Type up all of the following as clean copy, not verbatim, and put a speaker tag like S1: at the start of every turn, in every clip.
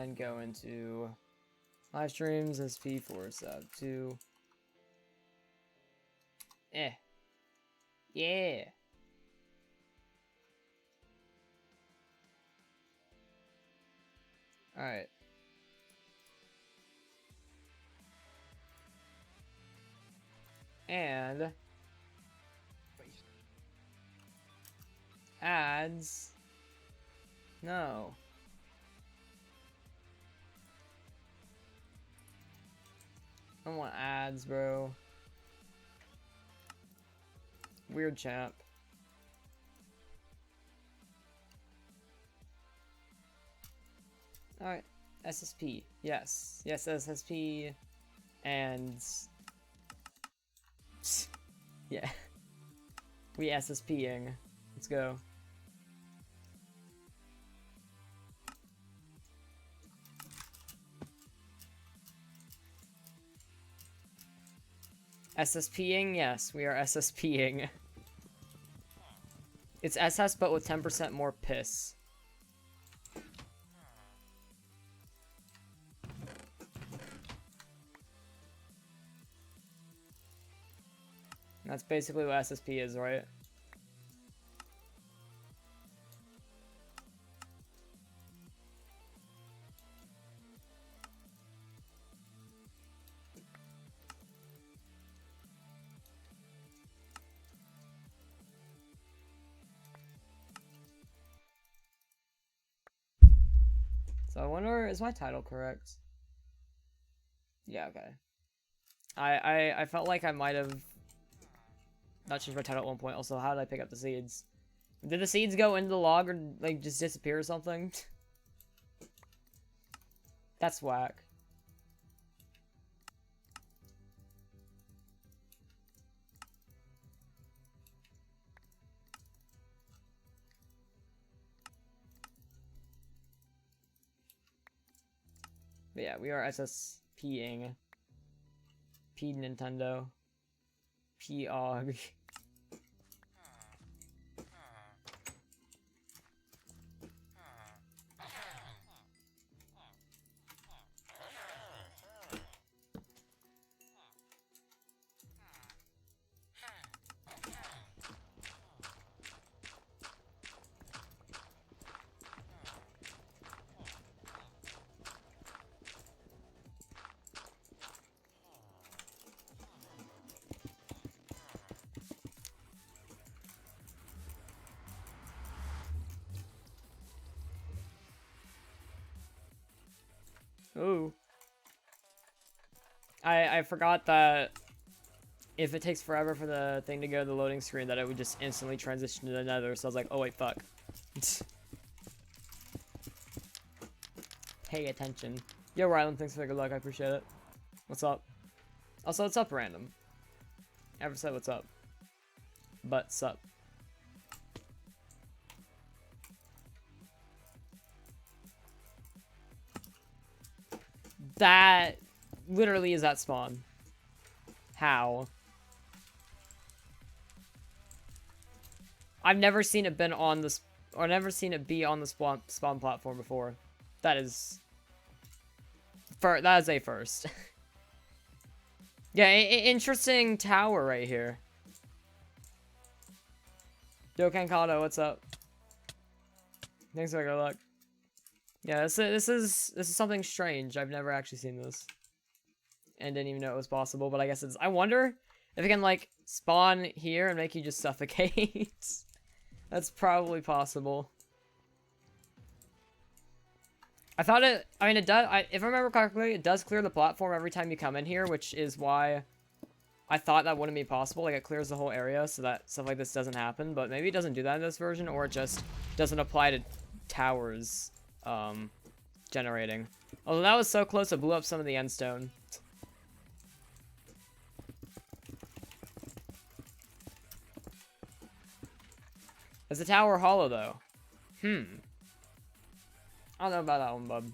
S1: and go into live streams SP4 sub 2. Yeah. Alright. And ads. No. I don't want ads, bro. Weird champ. Alright. SSP. Yes. Yes, SSP. And... yeah. We SSPing. Let's go. SSPing? Yes, we are SSPing. It's SS but with 10% more piss. That's basically what SSP is, right? So I wonder, is my title correct? Yeah, okay. I felt like I might have not changed my title at one point. Also, how did I pick up the seeds? Did the seeds go into the log or like just disappear or something? That's whack. But yeah, we are SSPing. P Nintendo. P-Og. Ooh. I forgot that if it takes forever for the thing to go to the loading screen, that it would just instantly transition to the nether. So I was like, oh wait, fuck. Pay attention. Yo, Rylan, thanks for the good luck. I appreciate it. What's up? Also, what's up, random? Ever said what's up? But sup. That literally is that spawn. How? I've never seen it been on this, or never seen it be on the spawn platform before. That is, that is a first. Yeah, interesting tower right here. Yo, Kankado, what's up? Thanks for good luck. Yeah, this is something strange. I've never actually seen this, and didn't even know it was possible. But I guess it's. I wonder if it can like spawn here and make you just suffocate. That's probably possible. I thought it. I mean, it does. If I remember correctly, it does clear the platform every time you come in here, which is why I thought that wouldn't be possible. Like it clears the whole area so that stuff like this doesn't happen. But maybe it doesn't do that in this version, or it just doesn't apply to towers. Generating. Although that was so close, it blew up some of the end stone. Is the tower hollow, though? I don't know about that one, bub.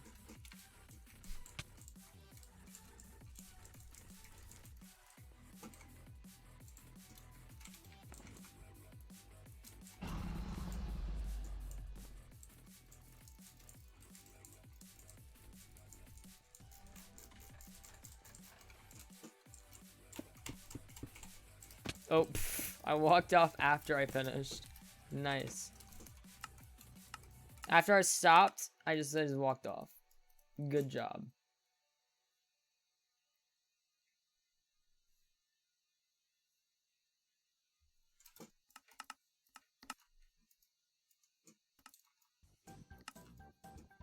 S1: Oh, pff, I walked off after I finished. Nice. After I stopped, I just walked off. Good job.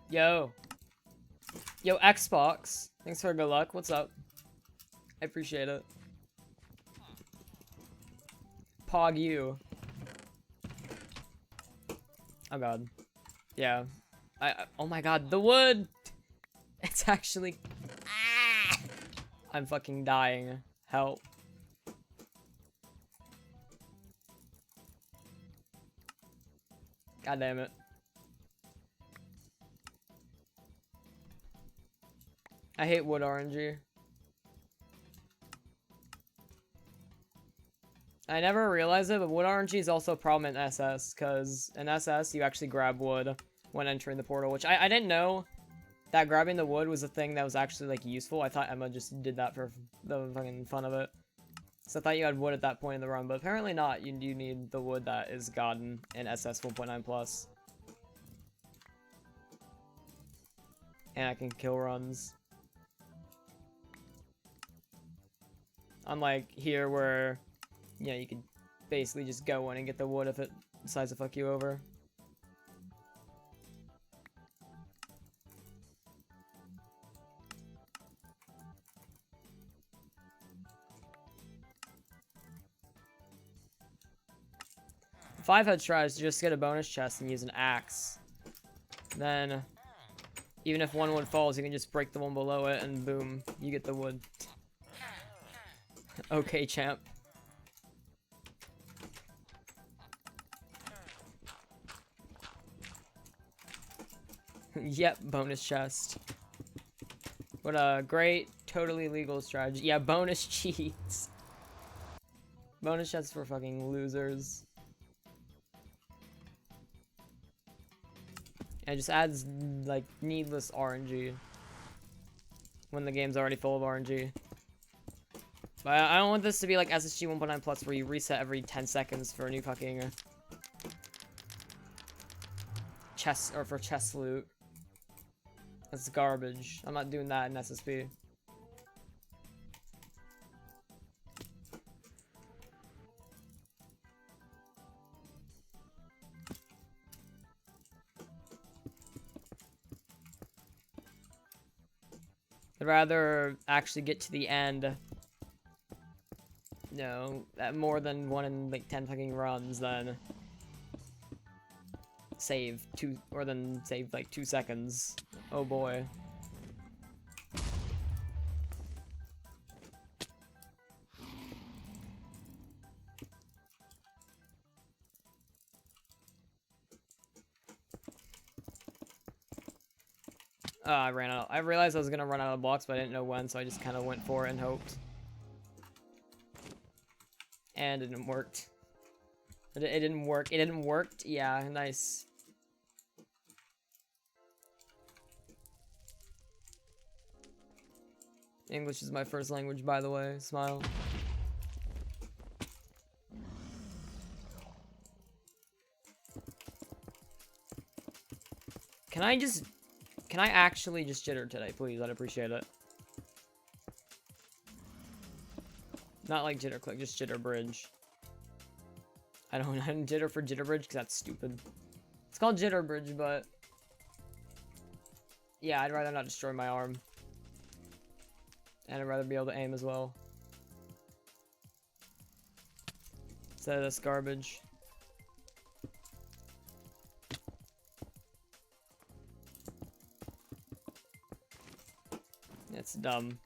S1: Yo. Yo, Xbox. Thanks for good luck. What's up? I appreciate it. Pog you. Oh god. Yeah. Oh my god, the wood! It's actually... Ah! I'm fucking dying. Help. God damn it. I hate wood RNG. I never realized it, but wood RNG is also a problem in SS, because in SS, you actually grab wood when entering the portal, which I didn't know that grabbing the wood was a thing that was actually, like, useful. I thought Emma just did that for the fucking fun of it. So I thought you had wood at that point in the run, but apparently not. You need the wood that is gotten in SS 1.9+. And I can kill runs. Unlike here where, you know, you could basically just go in and get the wood if it decides to fuck you over. If 5-head tries to just get a bonus chest and use an axe, then even if one wood falls, you can just break the one below it and boom, you get the wood. Okay, champ. Yep, bonus chest. What a great, totally legal strategy. Yeah, bonus cheats. Bonus chests for fucking losers. It just adds, like, needless RNG when the game's already full of RNG. But I don't want this to be like SSG 1.9+, where you reset every 10 seconds for a new fucking chest, or for chest loot. That's garbage. I'm not doing that in SSP. I'd rather actually get to the end, you know, at more than 1 in like 10 fucking runs than save save like 2 seconds. Oh boy. I ran out. I realized I was gonna run out of blocks, but I didn't know when, so I just kind of went for it and hoped. And it didn't work. It didn't work. It didn't work. Yeah, nice. English is my first language, by the way. Smile. Can I actually just jitter today, please? I'd appreciate it. Not like jitter click, just jitter bridge. I don't jitter for jitter bridge because that's stupid. It's called jitter bridge, but yeah, I'd rather not destroy my arm. And I'd rather be able to aim as well. Instead of this garbage. It's dumb.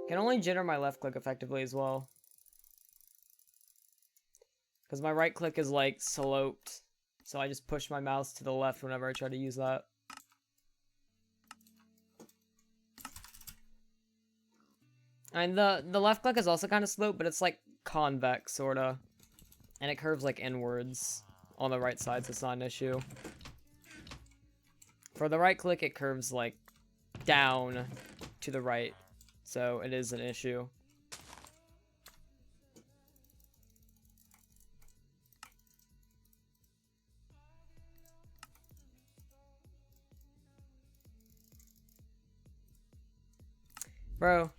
S1: Can only jitter my left click effectively as well. Because my right click is like sloped. So I just push my mouse to the left whenever I try to use that. And the left click is also kind of sloped, but it's like convex, sorta. And it curves like inwards on the right side, so it's not an issue. For the right click, it curves, like, down to the right. So it is an issue. Bro.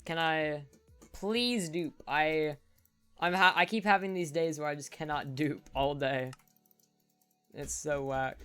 S1: Can I please dupe? I keep having these days where I just cannot dupe all day. It's so whack.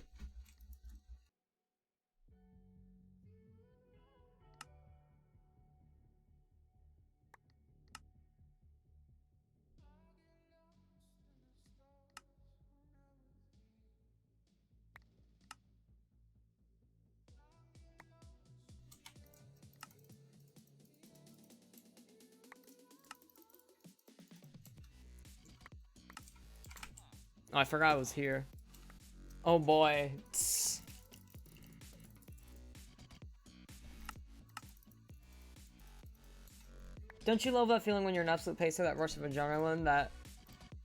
S1: Oh, I forgot I was here. Oh boy. Tss. Don't you love that feeling when you're an absolute pacer, that rush of adrenaline that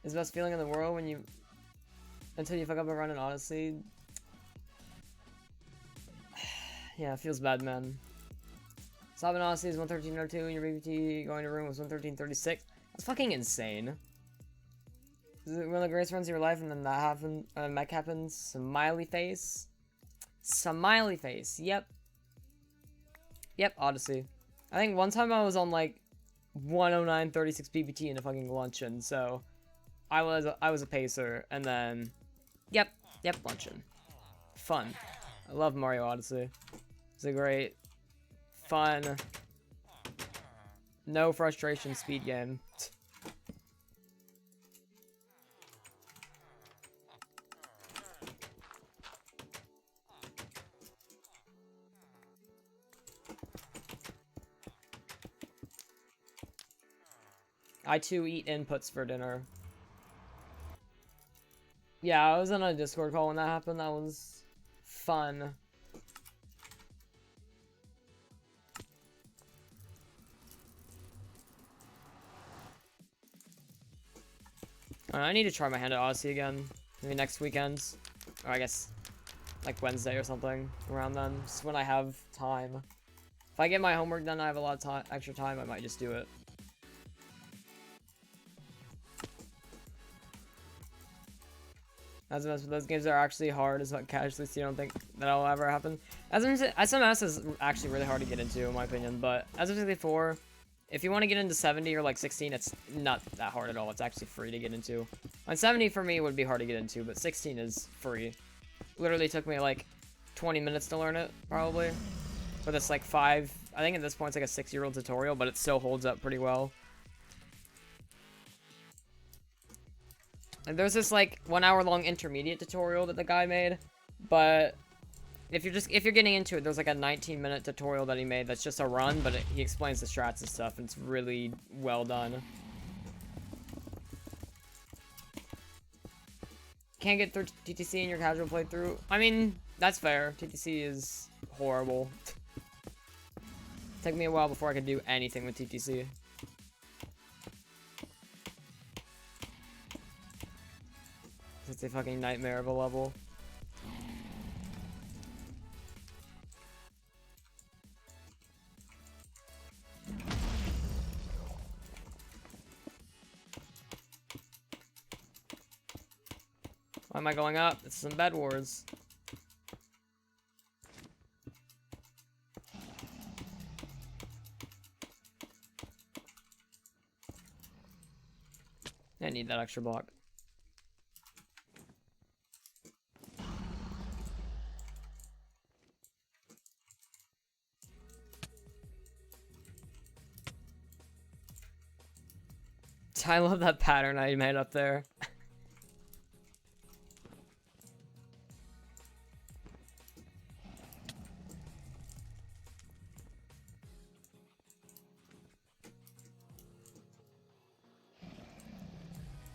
S1: is the best feeling in the world when you... until you fuck up a run, and honestly... yeah, it feels bad, man. Stop and honestly is 113.02 and your BPT going to room was 113.36. That's fucking insane. Is it one of the greatest runs of your life and then that happens, mech happens? Smiley face? Smiley face, yep. Yep, Odyssey. I think one time I was on like 109.36 BPT in a fucking luncheon, so I was a pacer, and then yep, luncheon. Fun. I love Mario Odyssey. It's a great, fun, no frustration speed game. I too eat inputs for dinner. Yeah, I was on a Discord call when that happened. That was fun. I need to try my hand at Odyssey again. Maybe next weekend. Or I guess like Wednesday or something around then. Just when I have time. If I get my homework done, I have a lot of time, extra time, I might just do it. SMS, those games are actually hard is what casually so you don't think that'll ever happen. SMS is actually really hard to get into in my opinion, but as of 64, if you want to get into 70 or like 16, it's not that hard at all. It's actually free to get into. On 70 for me would be hard to get into, but 16 is free. Literally took me like 20 minutes to learn it, probably. But it's like I think at this point it's like a 6-year-old tutorial, but it still holds up pretty well. And there's this like 1 hour long intermediate tutorial that the guy made, but if you're getting into it, there's like a 19-minute tutorial that he made that's just a run, but he explains the strats and stuff, and it's really well done. Can't get through TTC in your casual playthrough. I mean, that's fair. TTC is horrible. Took me a while before I could do anything with TTC. It's a fucking nightmare of a level. Why am I going up? It's some Bed Wars. I need that extra block. I love that pattern I made up there.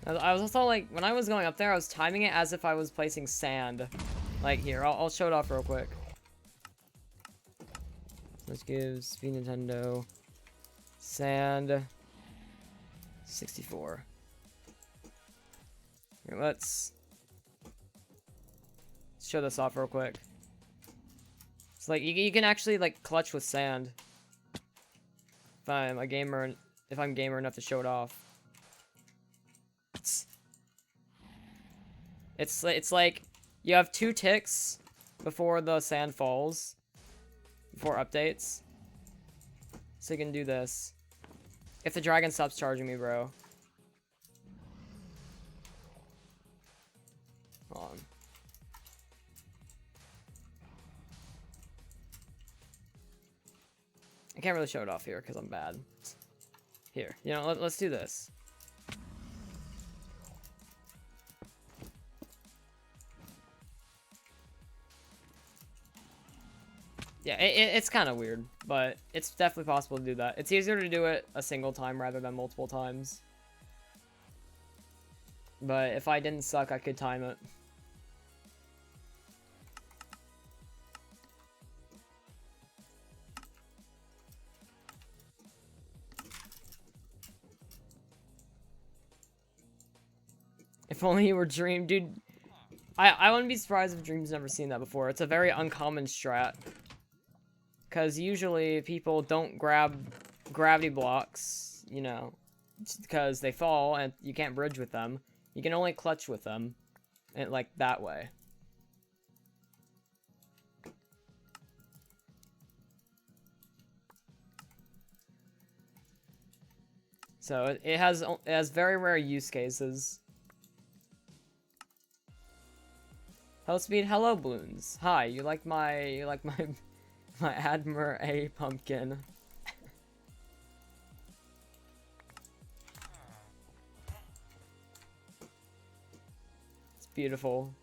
S1: I was also like, when I was going up there, I was timing it as if I was placing sand. Like here, I'll show it off real quick. Let's give Speed Nintendo sand 64. Here, let's show this off real quick. It's like you can actually like clutch with sand. If I'm a gamer, if I'm gamer enough to show it off. It's like you have 2 ticks before the sand falls, before updates. So you can do this. If the dragon stops charging me, bro. Hold on. I can't really show it off here because I'm bad. Here, you know, let's do this. Yeah, it's kind of weird, but it's definitely possible to do that. It's easier to do it a single time rather than multiple times. But if I didn't suck, I could time it. If only you were Dream, dude. I wouldn't be surprised if Dream's never seen that before. It's a very uncommon strat. Because usually people don't grab gravity blocks, you know, because they fall and you can't bridge with them. You can only clutch with them, and like that way. So it has very rare use cases. Hello speed, hello balloons. Hi, you like my my Admir A pumpkin. It's beautiful.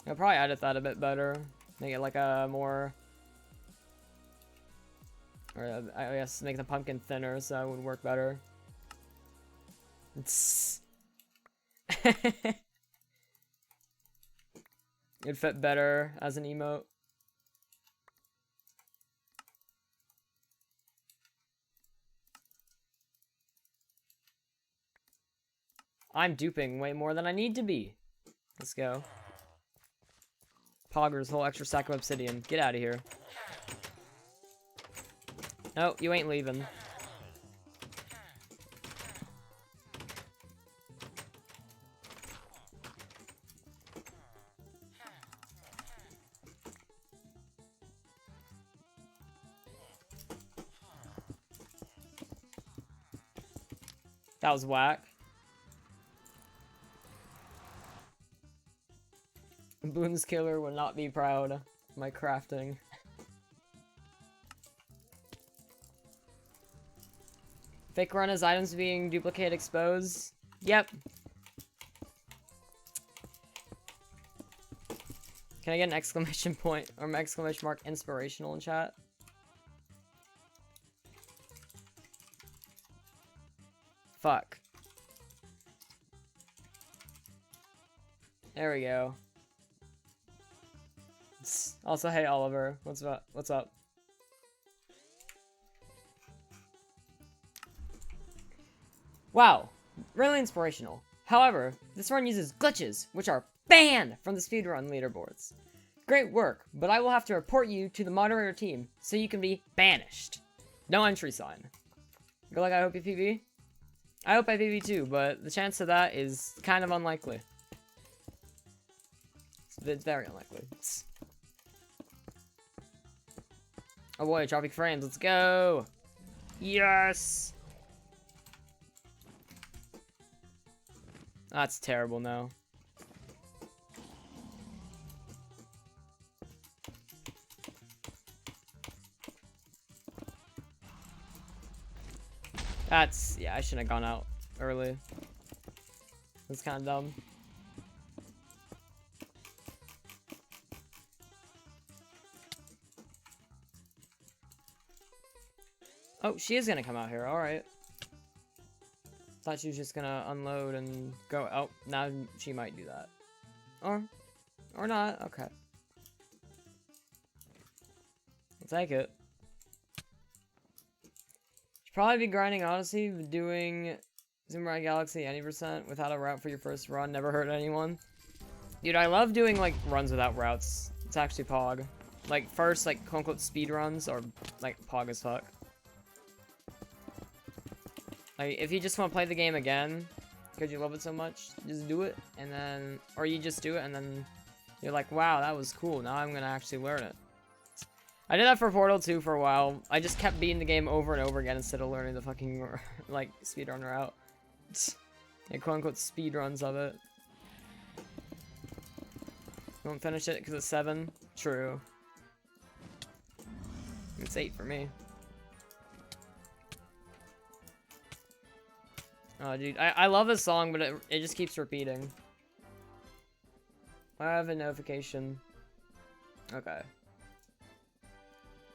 S1: I'll probably edit that a bit better. Make it like a more, or I guess make the pumpkin thinner so it would work better. It's it'd fit better as an emote. I'm duping way more than I need to be. Let's go. Poggers, whole extra stack of obsidian. Get out of here. No, you ain't leaving. That was whack. Boon's killer would not be proud of my crafting. Fake run as items being duplicate exposed. Yep. Can I get an exclamation point or an exclamation mark inspirational in chat? Fuck. There we go. Also, hey Oliver, what's up? What's up? Wow, really inspirational. However, this run uses glitches, which are banned from the speedrun leaderboards. Great work, but I will have to report you to the moderator team so you can be banished. No entry sign. Good luck, I hope you PB. I hope I PB too, but the chance of that is kind of unlikely. It's very unlikely. Oh boy, tropic frames, let's go! Yes! That's terrible now. That's, yeah, I shouldn't have gone out early. That's kind of dumb. Oh, she is gonna come out here, alright. Thought she was just gonna unload and go. Oh, now she might do that. Or not, okay. I'll take it. Should probably be grinding Odyssey, doing Zoom Ride Galaxy any percent without a route for your first run. Never hurt anyone. Dude, I love doing, like, runs without routes. It's actually pog. Like, first, like, quote-unquote speed runs are, like, pog as fuck. Like, if you just want to play the game again, because you love it so much, just do it, and then... Or you just do it, and then you're like, wow, that was cool. Now I'm gonna actually learn it. I did that for Portal 2 for a while. I just kept beating the game over and over again instead of learning the fucking, like, speedrun route. Like, quote-unquote speedruns of it. Won't finish it because it's 7? True. It's 8 for me. Oh, dude. I love this song, but it just keeps repeating. I have a notification. Okay.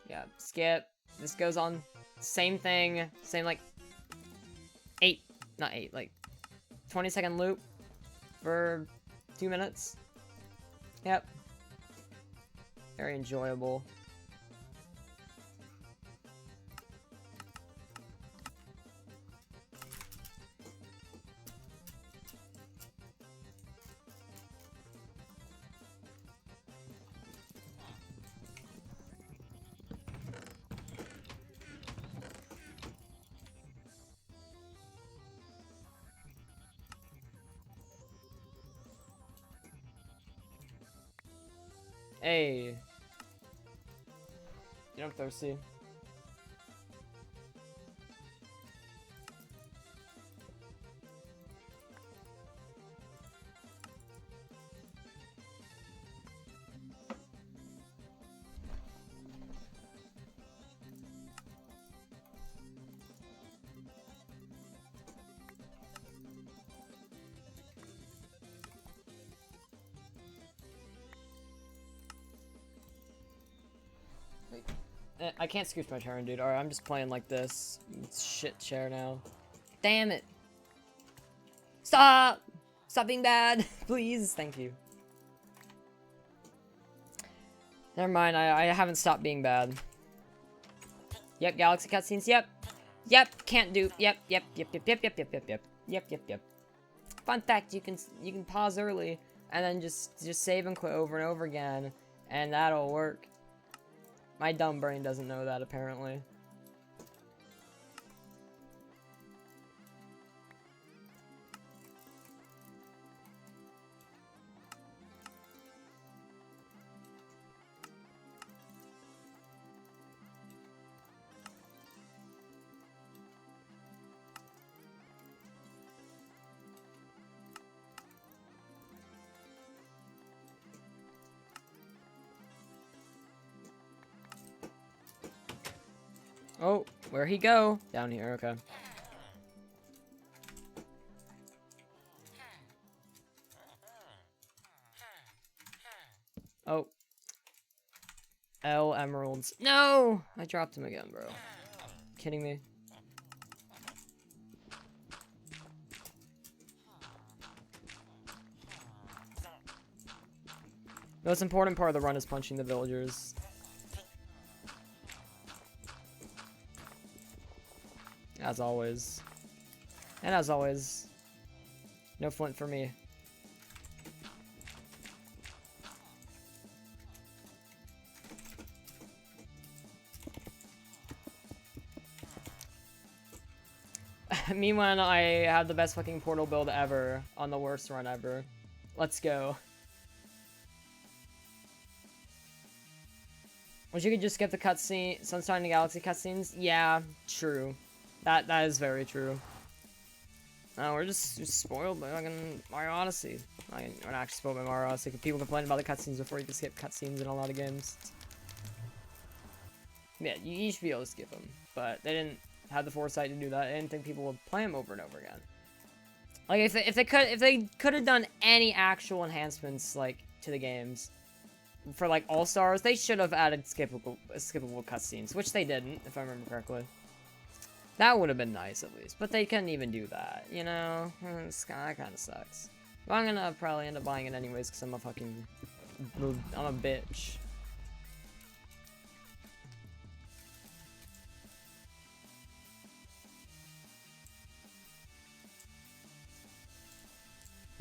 S1: Yeah, skip. This goes on. Same thing. Same, like, 8. Not 8, like, 20-second loop for 2 minutes. Yep. Very enjoyable. Hey. You know I'm thirsty. I can't scooch my turn, dude. Alright, I'm just playing like this. It's shit chair now. Damn it. Stop! Stop being bad! Please, thank you. Never mind, I haven't stopped being bad. Yep, galaxy cutscenes, yep. Yep, can't do, yep. Fun fact, you can pause early, and then just save and quit over and over again, and that'll work. My dumb brain doesn't know that, apparently. Oh, where'd he go? Down here, okay. Oh. L emeralds. No! I dropped him again, bro. Kidding me? The most important part of the run is punching the villagers. As always. And as always, no flint for me. Me when I have the best fucking portal build ever on the worst run ever. Let's go. Wish you could just skip the cutscene, Sunshine and Galaxy cutscenes. Yeah, true. That is very true. We're just spoiled by fucking Mario Odyssey. We're not actually spoiled by Mario Odyssey, because people complain about the cutscenes before you can skip cutscenes in a lot of games. Yeah, you should be able to skip them, but they didn't have the foresight to do that. I didn't think people would play them over and over again. Like if they could have done any actual enhancements like to the games for like All Stars, they should have added skippable cutscenes, which they didn't, if I remember correctly. That would have been nice, at least. But they couldn't even do that, you know? That kind of sucks. But I'm gonna probably end up buying it anyways, because I'm a fucking... I'm a bitch.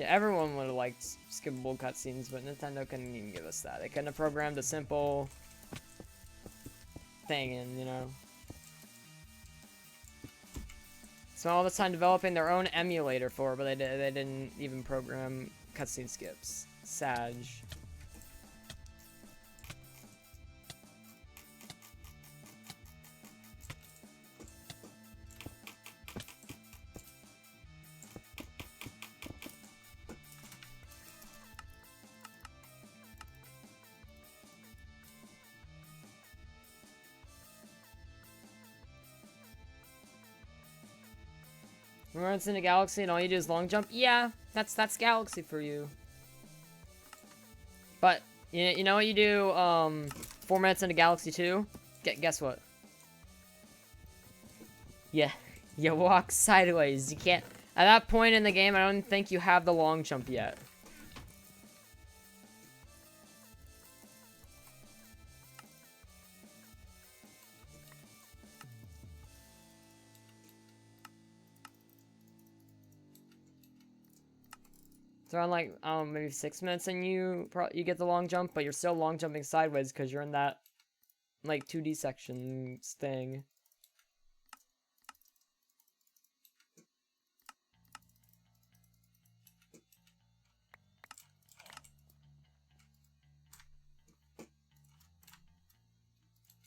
S1: Yeah, everyone would have liked skippable cutscenes, but Nintendo couldn't even give us that. They couldn't have programmed a simple thing in, you know. So all this time developing their own emulator for it, but they didn't even program cutscene skips. Sag. Remember it's in a galaxy and all you do is long jump? Yeah, that's galaxy for you. But you know what you do 4 minutes into Galaxy 2? Guess what? Yeah, you walk sideways. You can't at that point in the game, I don't think you have the long jump yet. It's around like maybe 6 minutes and you get the long jump, but you're still long jumping sideways because you're in that like 2D section thing.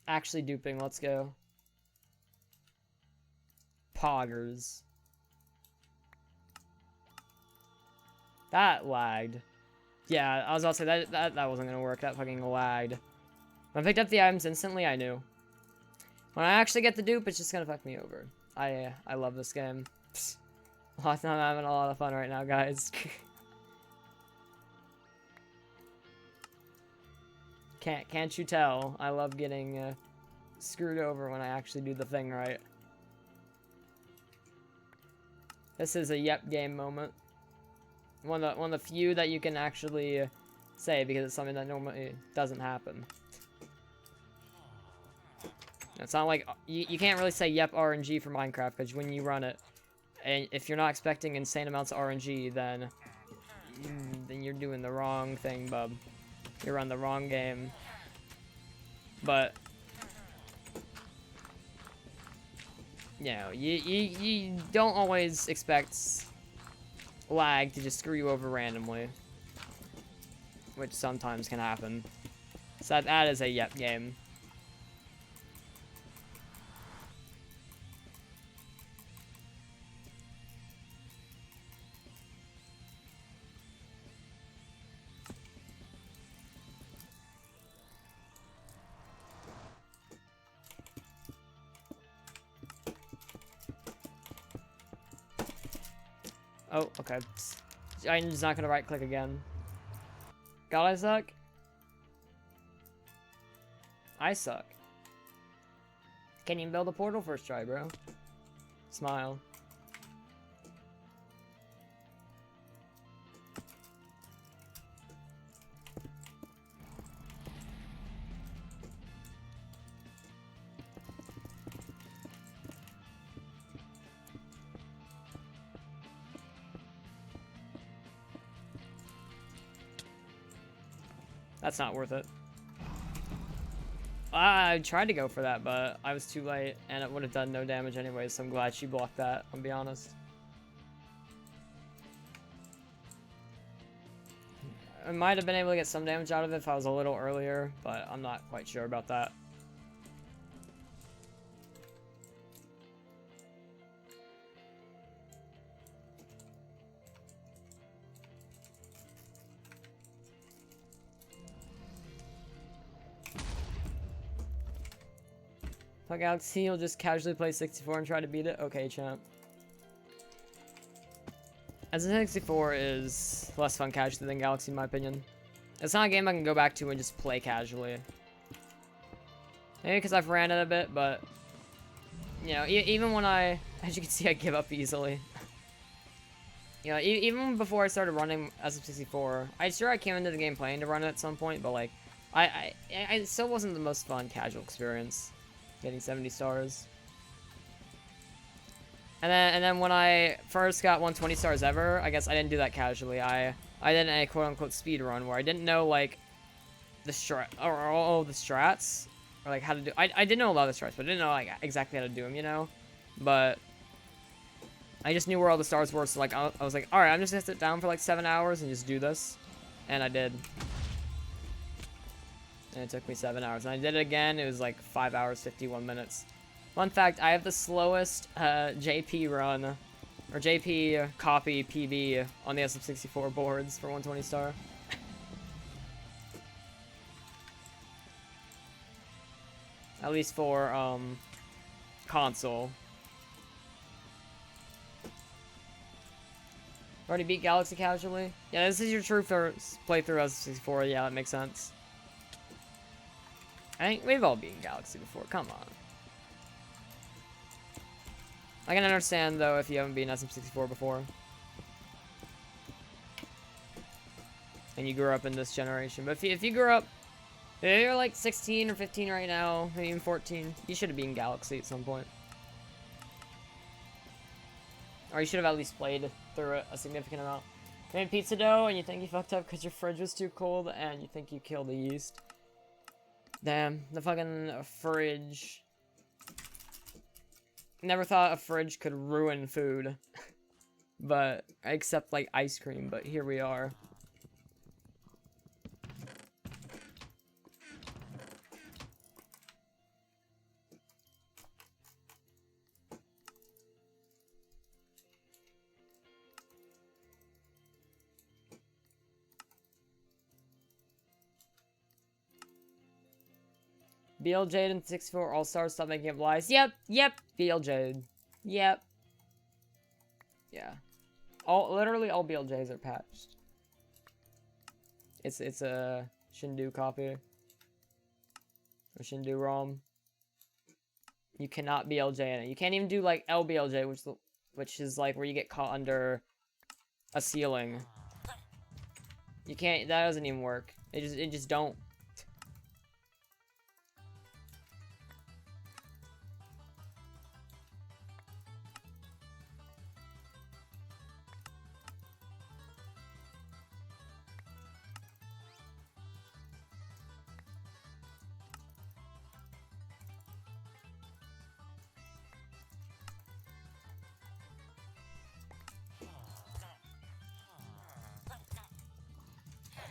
S1: Actually duping, let's go. Poggers. That lagged. Yeah, I was about to say that wasn't gonna work. That fucking lagged. When I picked up the items instantly, I knew. When I actually get the dupe, it's just gonna fuck me over. I love this game. Psst. I'm having a lot of fun right now, guys. Can't you tell? I love getting screwed over when I actually do the thing right. This is a yep game moment. One of the few that you can actually say because it's something that normally doesn't happen. It's not like you can't really say yep RNG for Minecraft because when you run it, and if you're not expecting insane amounts of RNG, then you're doing the wrong thing, bub. You're on the wrong game. But you know, you don't always expect lag to just screw you over randomly, which sometimes can happen. So that is a yep game. Oh, okay. I'm just not gonna right click again. God, I suck. I suck. Can't even build a portal first try, bro. Smile. That's not worth it. I tried to go for that, but I was too late, and it would have done no damage anyway, so I'm glad she blocked that, I'll be honest. I might have been able to get some damage out of it if I was a little earlier, but I'm not quite sure about that. Fuck Galaxy, you'll just casually play 64 and try to beat it? Okay, champ. As a 64 is less fun casually than Galaxy in my opinion. It's not a game I can go back to and just play casually. Maybe because I've ran it a bit, but you know, even when as you can see, I give up easily. You know, even before I started running as a 64, I came into the game planning to run it at some point, but like, it still wasn't the most fun casual experience. Getting 70 stars. And then when I first got 120 stars ever, I guess I didn't do that casually. I did a quote-unquote speed run where I didn't know, like, all the strats, or, like, how to do... I did know a lot of the strats, but I didn't know, like, exactly how to do them, you know? But I just knew where all the stars were, so, like, I was like, alright, I'm just gonna sit down for, like, 7 hours and just do this. And I did. And it took me 7 hours. And I did it again, it was, like, 5 hours, 51 minutes. Fun fact, I have the slowest JP run, or JP copy PB on the SM64 boards for 120 star. At least for console. Already beat Galaxy casually? Yeah, this is your true first playthrough SM64, yeah, that makes sense. I think we've all beaten Galaxy before, come on. I can understand, though, if you haven't beaten SM64 before. And you grew up in this generation. But if you grew up... If you're like 16 or 15 right now, maybe even 14, you should have beaten Galaxy at some point. Or you should have at least played through it a significant amount. You made pizza dough and you think you fucked up because your fridge was too cold and you think you killed the yeast. Damn, the fucking fridge... Never thought a fridge could ruin food. But, except like ice cream, but here we are. BL Jade and 64 All-Stars, stop making up lies. Yep, BL Jade. Yep. Yeah. Literally all BLJs are patched. It's a Shindu copy. Or Shindu ROM. You cannot BLJ in it. You can't even do like LBLJ, which is like where you get caught under a ceiling. You can't, that doesn't even work. It just don't.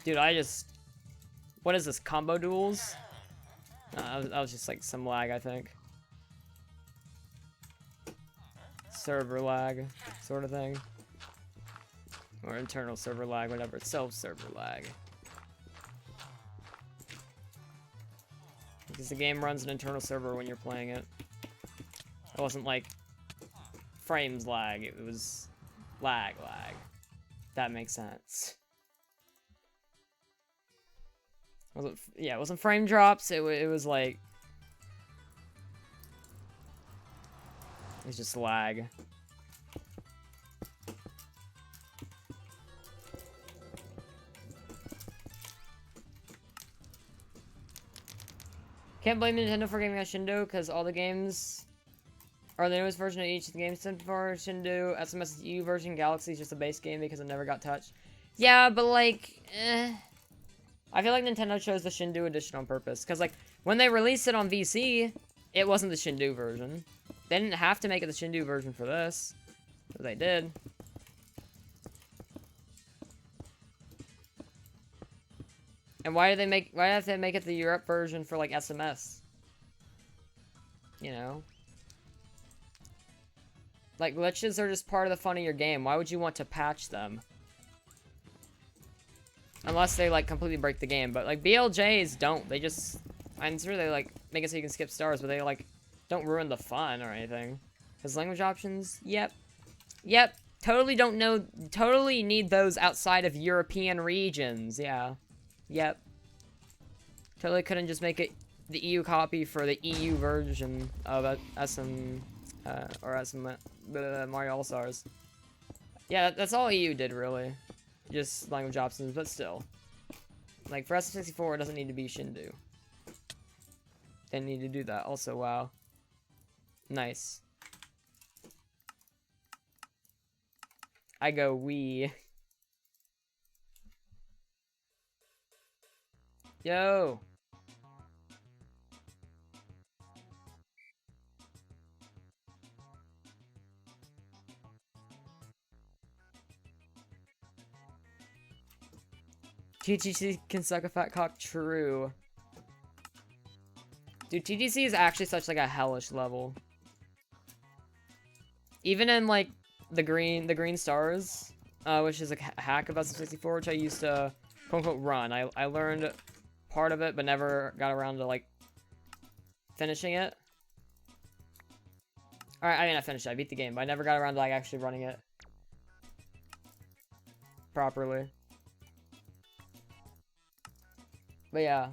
S1: Dude, what is this, combo duels? I was just like some lag, I think. Server lag, sort of thing. Or internal server lag, whatever. It's self-server lag. Because the game runs an internal server when you're playing it. It wasn't like frames lag, it was lag. That makes sense. It wasn't frame drops, it was like... It's just lag. Can't blame Nintendo for giving us Shindo, because all the games are the newest version of each of the games sent for Shindo. SMS EU version, Galaxy is just a base game because it never got touched. Yeah, but like, I feel like Nintendo chose the Shindu edition on purpose, because, like, when they released it on VC, it wasn't the Shindu version. They didn't have to make it the Shindu version for this, but they did. And why have they make it the Europe version for, like, SMS? You know? Like, glitches are just part of the fun of your game. Why would you want to patch them? Unless they, like, completely break the game. But, like, BLJs don't. They just... I'm sure they, like, make it so you can skip stars, but they, like, don't ruin the fun or anything. Because language options? Yep. Totally don't know... Totally need those outside of European regions. Yeah. Yep. Totally couldn't just make it the EU copy for the EU version of Mario All-Stars. Yeah, that's all EU did, really. Just language options, but still. Like, for SM64, it doesn't need to be Shindu. They need to do that. Also, wow. Nice. I go we. Yo. TTC can suck a fat cock. True. Dude, TTC is actually such like a hellish level. Even in like the green stars, which is a hack about Sim 64, which I used to quote unquote run. I learned part of it, but never got around to like finishing it. Alright, I mean I finished it. I beat the game, but I never got around to like actually running it properly. But yeah,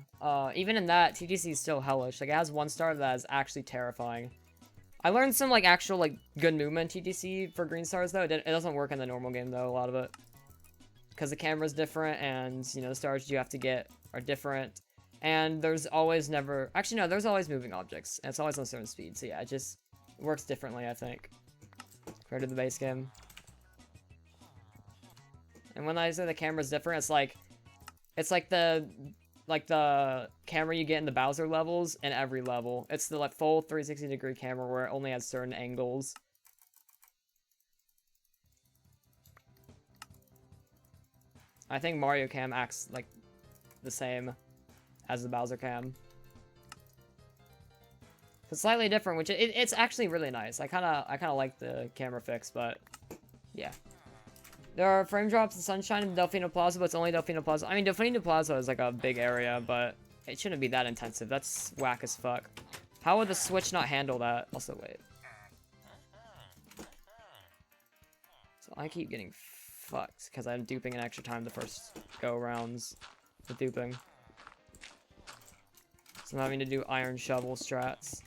S1: even in that, TTC is still hellish. Like, it has one star that is actually terrifying. I learned some, like, actual, like, good movement TTC for green stars, though. It doesn't work in the normal game, though, a lot of it. Because the camera's different, and, you know, the stars you have to get are different. And there's always never... Actually, no, there's always moving objects. And it's always on a certain speed. So, yeah, it just works differently, I think, compared to the base game. And when I say the camera's different, it's like the camera you get in the Bowser levels in every level. It's the like full 360-degree camera where it only has certain angles. I think Mario Cam acts like the same as the Bowser Cam. It's slightly different, which it's actually really nice. I kind of like the camera fix, but yeah. There are frame drops in Sunshine and Delfino Plaza, but it's only Delfino Plaza. I mean, Delfino Plaza is like a big area, but it shouldn't be that intensive. That's whack as fuck. How would the Switch not handle that? Also, wait. So I keep getting fucked because I'm duping an extra time the first go-rounds with duping. So I'm having to do iron shovel strats.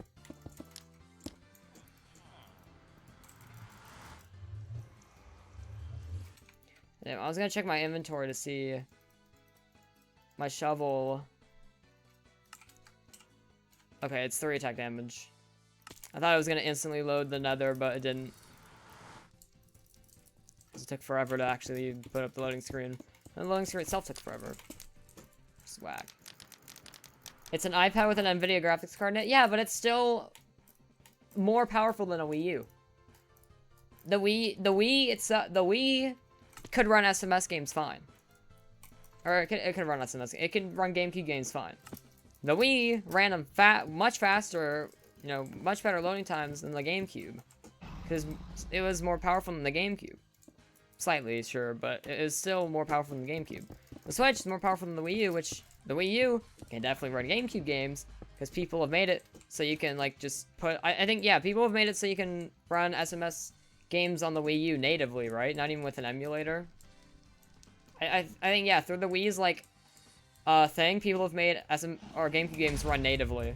S1: Damn, I was gonna check my inventory to see my shovel. Okay, it's 3 attack damage. I thought it was gonna instantly load the nether, but it didn't. It took forever to actually put up the loading screen. And the loading screen itself took forever. Just whack. It's an iPad with an NVIDIA graphics card in it? Yeah, but it's still more powerful than a Wii U. The Wii could run SMS games fine. Or it could run SMS. It could run GameCube games fine. The Wii ran them much faster, you know, much better loading times than the GameCube. Because it was more powerful than the GameCube. Slightly, sure, but it is still more powerful than the GameCube. The Switch is more powerful than the Wii U, which the Wii U can definitely run GameCube games. Because people have made it so you can, like, just put... I think, yeah, people have made it so you can run SMS games on the Wii U natively, right? Not even with an emulator. I think, yeah, through the Wii's, like, thing, people have made GameCube games run natively.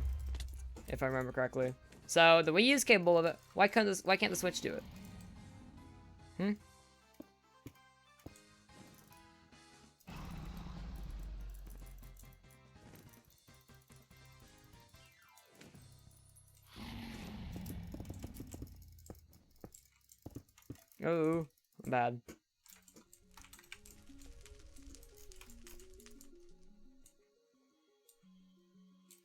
S1: If I remember correctly. So, the Wii U is capable of it. Why can't the Switch do it? Hmm? Oh, bad.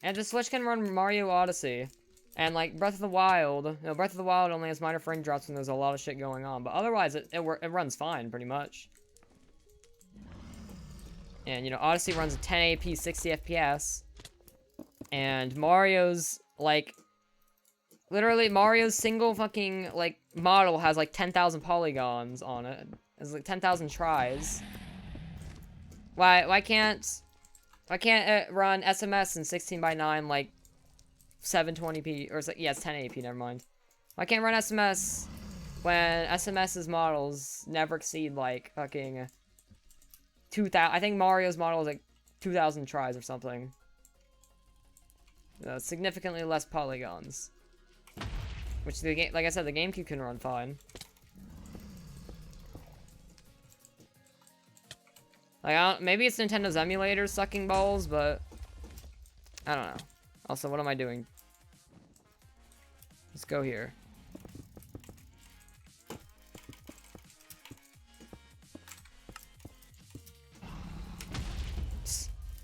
S1: And the Switch can run Mario Odyssey. And, like, Breath of the Wild. You know, Breath of the Wild only has minor frame drops when there's a lot of shit going on. But otherwise, it runs fine, pretty much. And, you know, Odyssey runs at 1080p, 60 FPS. And Mario's, like... Literally, Mario's single fucking, like, model has, like, 10,000 polygons on it. It's, like, 10,000 tries. Why can't it run SMS in 16:9, like, 720p, or, yeah, it's 1080p, never mind. Why can't it run SMS when SMS's models never exceed, like, fucking 2,000, I think Mario's model is, like, 2,000 tries or something. Significantly less polygons. Which, like I said, the GameCube can run fine. Like, maybe it's Nintendo's emulators sucking balls, but I don't know. Also, what am I doing? Let's go here.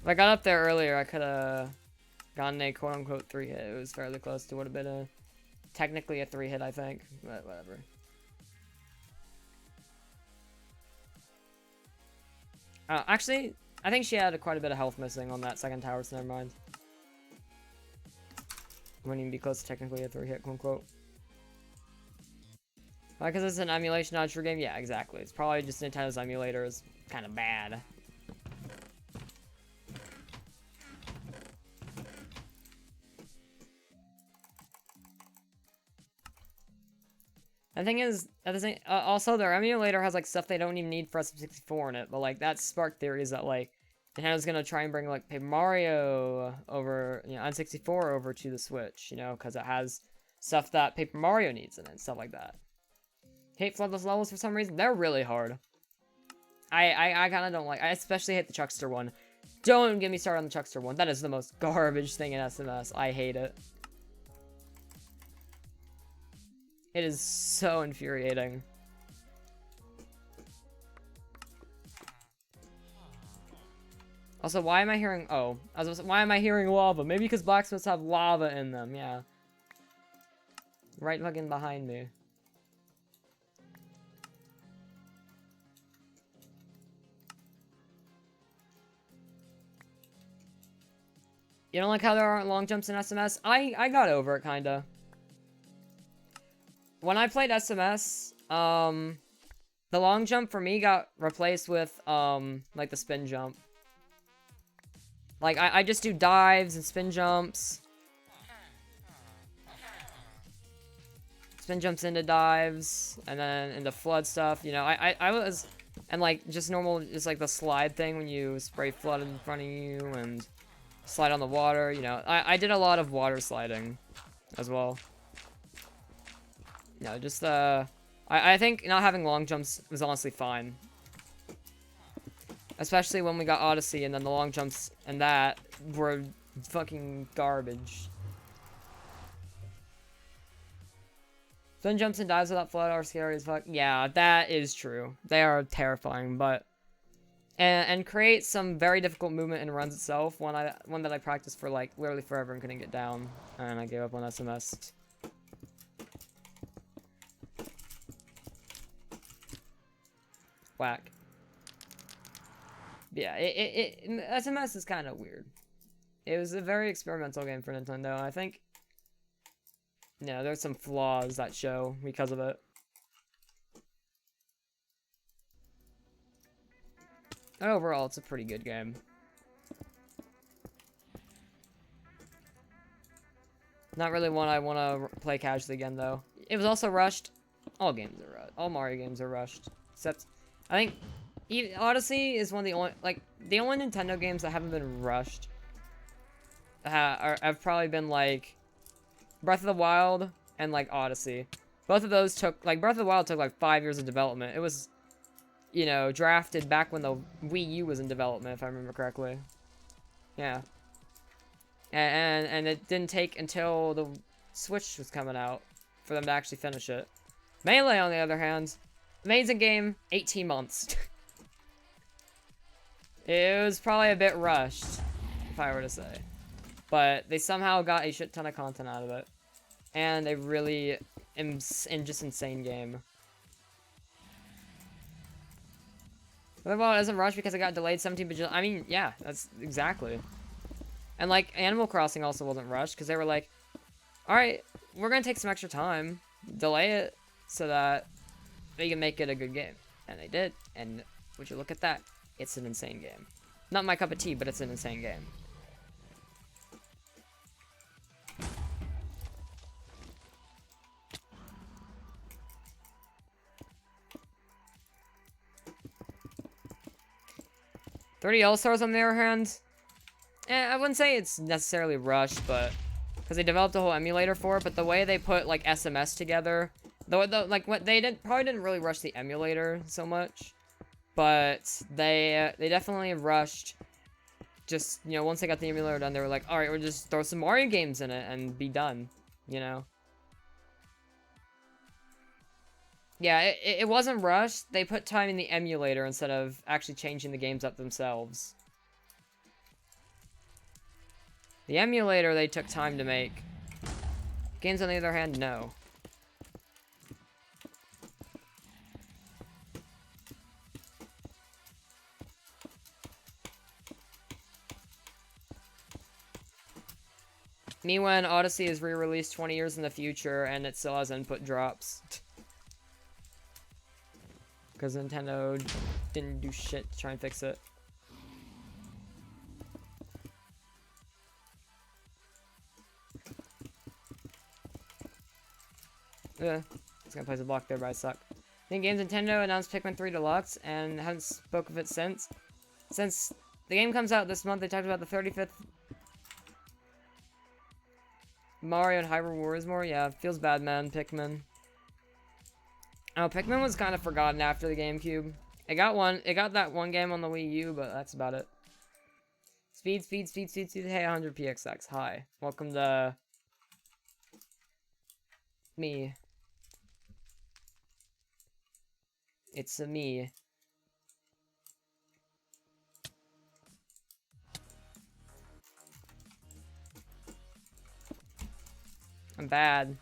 S1: If I got up there earlier, I could have gotten a quote-unquote 3-hit. It was fairly close to would have been a technically a 3-hit, I think, but whatever. Actually, I think she had quite a bit of health missing on that second tower, so never mind. Wouldn't even be close to technically a 3-hit, quote-unquote. Why, because it's an emulation, not a true game? Yeah, exactly. It's probably just Nintendo's emulator is kind of bad. The thing is, also their emulator has like stuff they don't even need for SM64 in it, but like that sparked theories that like Nintendo's gonna try and bring like Paper Mario over, you know, N64 over to the Switch, you know, because it has stuff that Paper Mario needs in it, stuff like that. Hate floodless levels for some reason. They're really hard. I kind of don't like. I especially hate the Chuckster one. Don't get me started on the Chuckster one. That is the most garbage thing in SMS. I hate it. It is so infuriating. Also, why am I hearing... Oh, why am I hearing lava? Maybe because blacksmiths have lava in them, yeah. Right fucking behind me. You don't like how there aren't long jumps in SMS? I got over it, kinda. When I played SMS, the long jump for me got replaced with, like the spin jump. Like, I just do dives and spin jumps. Spin jumps into dives, and then into flood stuff, you know, I was, and like, just normal, just like the slide thing when you spray flood in front of you, and slide on the water, you know, I did a lot of water sliding as well. No, just, I think not having long jumps was honestly fine. Especially when we got Odyssey, and then the long jumps and that were fucking garbage. Spin jumps and dives without flood are scary as fuck. Yeah, that is true. They are terrifying, but... And create some very difficult movement in runs itself. One that I practiced for, like, literally forever and couldn't get down. And I gave up on SMS. Whack. Yeah, SMS is kind of weird. It was a very experimental game for Nintendo. I think, you know, there's some flaws that show because of it. Overall, it's a pretty good game. Not really one I want to play casually again, though. It was also rushed. All games are rushed. All Mario games are rushed. Except, I think... Odyssey is one of the only, like, the only Nintendo games that haven't been rushed have probably been, like, Breath of the Wild and, like, Odyssey. Both of those took, like, Breath of the Wild took, like, 5 years of development. It was, you know, drafted back when the Wii U was in development, if I remember correctly. Yeah. And it didn't take until the Switch was coming out for them to actually finish it. Melee, on the other hand, amazing game, 18 months. It was probably a bit rushed, if I were to say. But they somehow got a shit ton of content out of it. And a really just insane game. Well, it isn't rushed because it got delayed 17 bajillion. I mean, yeah, that's exactly. And like, Animal Crossing also wasn't rushed because they were like, alright, we're gonna take some extra time, delay it, so that they can make it a good game. And they did, and would you look at that? It's an insane game. Not my cup of tea, but it's an insane game. "30 All-Stars" on the other hand, I wouldn't say it's necessarily rushed, but because they developed a whole emulator for it, but the way they put like SMS together, like what they probably didn't really rush the emulator so much. But they definitely rushed. Just, you know, once they got the emulator done, they were like, all right, we'll just throw some Mario games in it and be done, you know? Yeah, it wasn't rushed. They put time in the emulator instead of actually changing the games up themselves. The emulator they took time to make. Games on the other hand, no. Me when Odyssey is re-released 20 years in the future and it still has input drops. Because Nintendo didn't do shit to try and fix it. Yeah, it's gonna place a block there, but I suck. Then Games Nintendo announced Pikmin 3 Deluxe and haven't spoke of it since. Since the game comes out this month, they talked about the 35th Mario and Hyrule Warriors more. Yeah, feels bad, man. Pikmin. Oh, Pikmin was kind of forgotten after the GameCube. It got that one game on the Wii U, but that's about it. Speed. Hey, 100 PXX. Hi. Welcome to me. It's a me. I'm bad.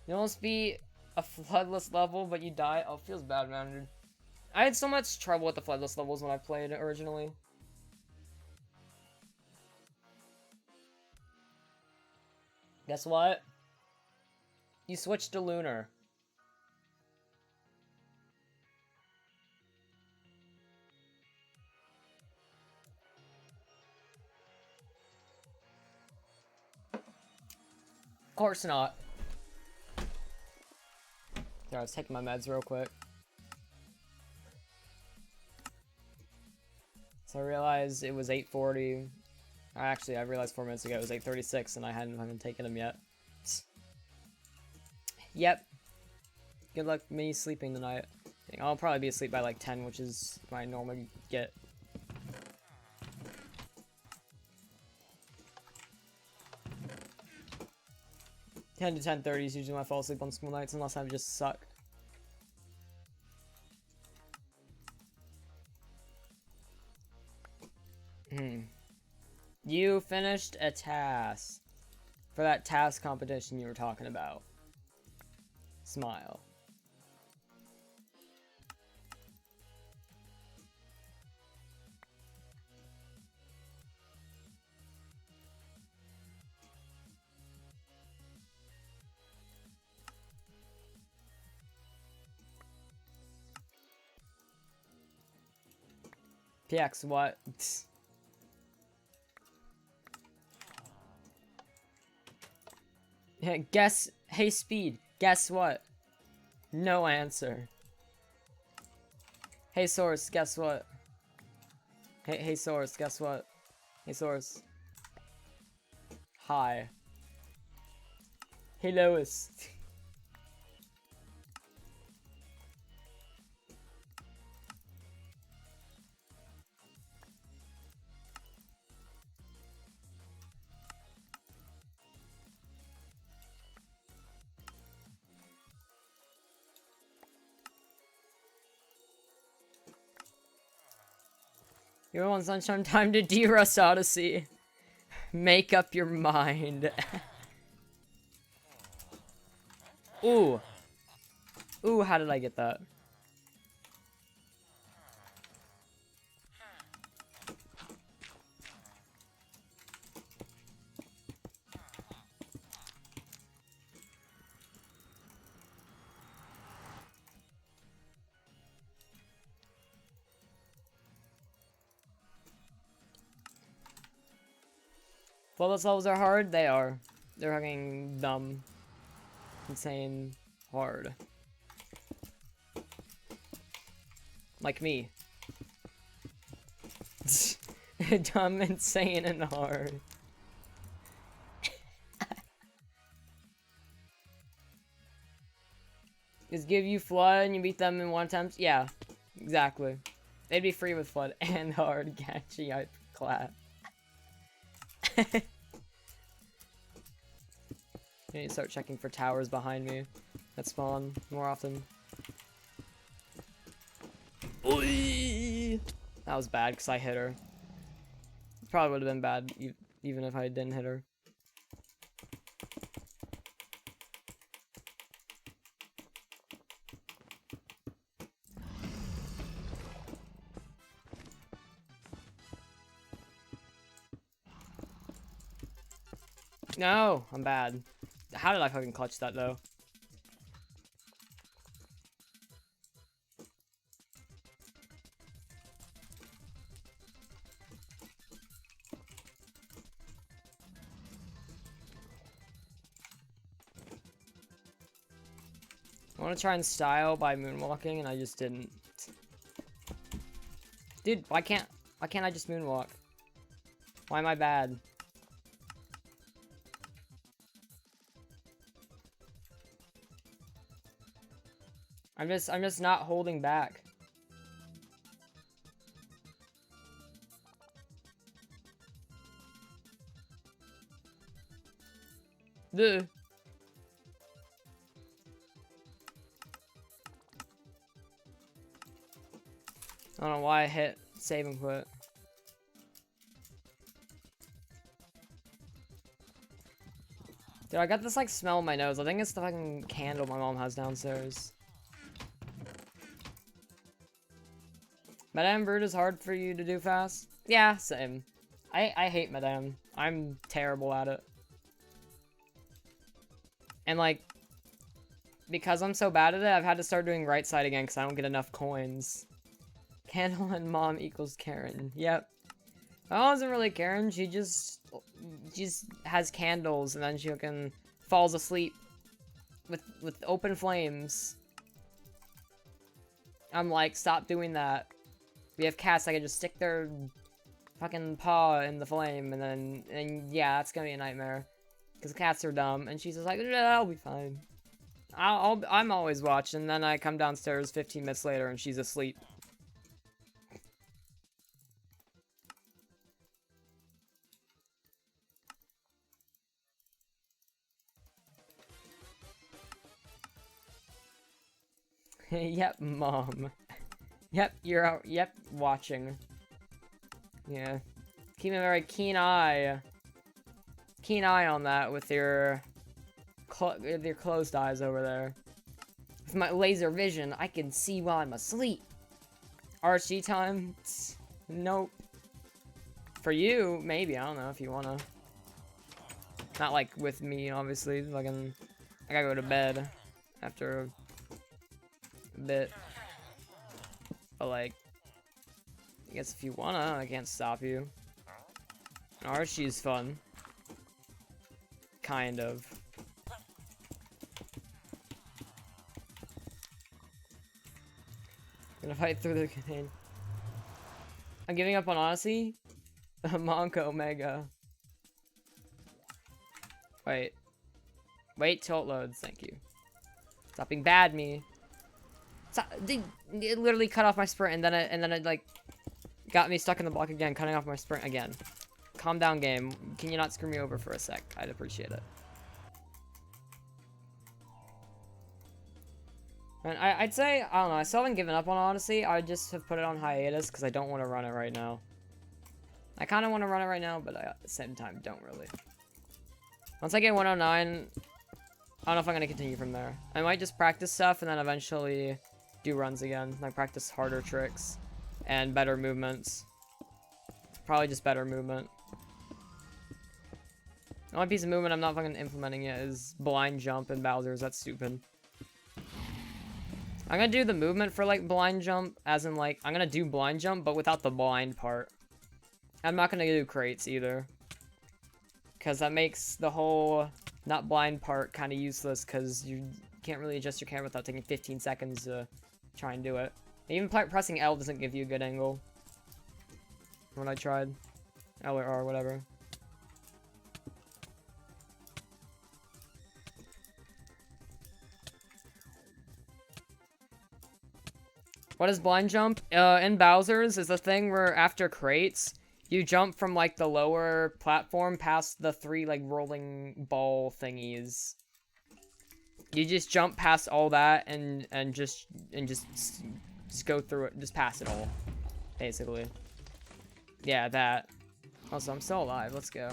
S1: You almost beat a floodless level, but you die. Oh, feels bad, man, dude. I had so much trouble with the floodless levels when I played originally. Guess what? You switched to Lunar. Of course not. Sorry, I was taking my meds real quick. So I realized it was 8:40. Actually, I realized 4 minutes ago it was 8:36 and I hadn't taken them yet. Yep. Good luck me sleeping tonight. I'll probably be asleep by like 10, which is my normal get. Ten to 10:30 is usually when I fall asleep on school nights, unless I just suck. You finished a task. For that task competition you were talking about. Smile. PX, what? Guess, hey Speed, guess what? No answer. Hey Source, guess what? Hey Source, guess what? Hey Source. Hi. Hey Lois. You're on Sunshine, time to de-rust Odyssey. Make up your mind. Ooh. Ooh, how did I get that? Well, those levels are hard? They are. They're fucking dumb. Insane hard. Like me. Dumb, insane, and hard. Just give you Flood and you beat them in 1 attempt? Yeah, exactly. They'd be free with Flood and hard. Catchy hype clap. I need to start checking for towers behind me that spawn more often. Oy! That was bad because I hit her. Probably would have been bad even if I didn't hit her. No, I'm bad. How did I fucking clutch that though? I want to try and style by moonwalking, and I just didn't. Dude, why can't I just moonwalk? Why am I bad? I'm just not holding back. Duh. I don't know why I hit save and quit. Dude, I got this like smell in my nose. I think it's the fucking candle my mom has downstairs. Madame Brute is hard for you to do fast? Yeah, same. I hate Madame. I'm terrible at it. And like, because I'm so bad at it, I've had to start doing right side again because I don't get enough coins. Candle and mom equals Karen. Yep. My mom isn't really Karen. She just has candles and then she fucking falls asleep with open flames. I'm like, stop doing that. We have cats that can just stick their fucking paw in the flame and yeah, that's gonna be a nightmare. Because cats are dumb, and she's just like, I'll be fine. I'm always watching, then I come downstairs 15 minutes later and she's asleep. Yep, mom. Yep, you're out. Yep, watching. Yeah. Keep a very keen eye on that with your closed eyes over there. With my laser vision, I can see while I'm asleep. RC time? Nope. For you, maybe. I don't know if you wanna. Not like with me, obviously. I gotta go to bed after a bit. But like, I guess if you wanna, I can't stop you. RC's fun. Kind of. Gonna fight through the container. I'm giving up on Odyssey? Monka Omega. Wait. Wait till it loads, thank you. Stop being bad me. It literally cut off my sprint and then it like got me stuck in the block again, cutting off my sprint again. Calm down, game. Can you not screw me over for a sec? I'd appreciate it. And I'd say, I don't know, I still haven't given up on Odyssey. I just have put it on hiatus because I don't want to run it right now. I kind of want to run it right now, but at the same time, don't really. Once I get 109, I don't know if I'm going to continue from there. I might just practice stuff and then eventually do runs again. Like practice harder tricks and better movements. Probably just better movement. The only piece of movement I'm not fucking implementing yet is blind jump and Bowser's. That's stupid. I'm gonna do the movement for like blind jump, as in like, I'm gonna do blind jump, but without the blind part. I'm not gonna do crates either. Because that makes the whole not blind part kind of useless, because you can't really adjust your camera without taking 15 seconds to try and do it. Even pressing L doesn't give you a good angle. When I tried. L or R, whatever. What is blind jump? In Bowser's is a thing where after crates, you jump from like the lower platform past the 3 like rolling ball thingies. You just jump past all that and just go through it, just pass it all, basically. Yeah, that. Also, I'm still alive. Let's go.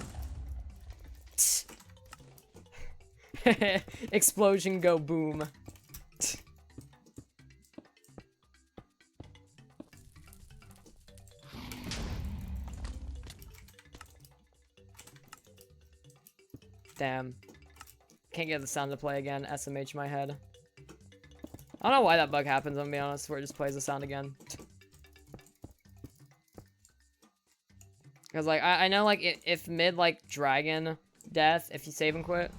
S1: Explosion go boom. Damn. Can't get the sound to play again. SMH my head. I don't know why that bug happens, I'm gonna be honest, where it just plays the sound again. Because, like, I know, like, if mid, like, dragon death, if you save and quit,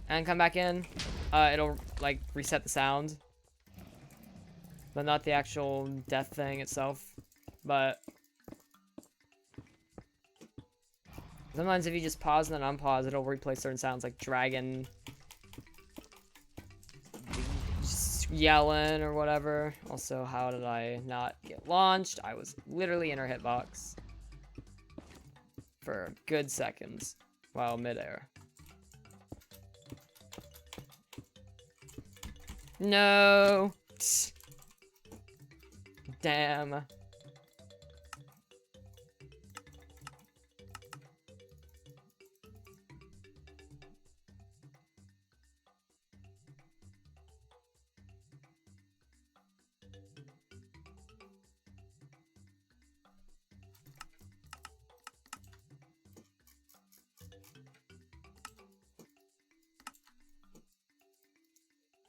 S1: and come back in, it'll, like, reset the sound. But not the actual death thing itself. But sometimes if you just pause and then unpause, it'll replay certain sounds, like dragon just yelling or whatever. Also, how did I not get launched? I was literally in her hitbox for good seconds while midair. No. Damn.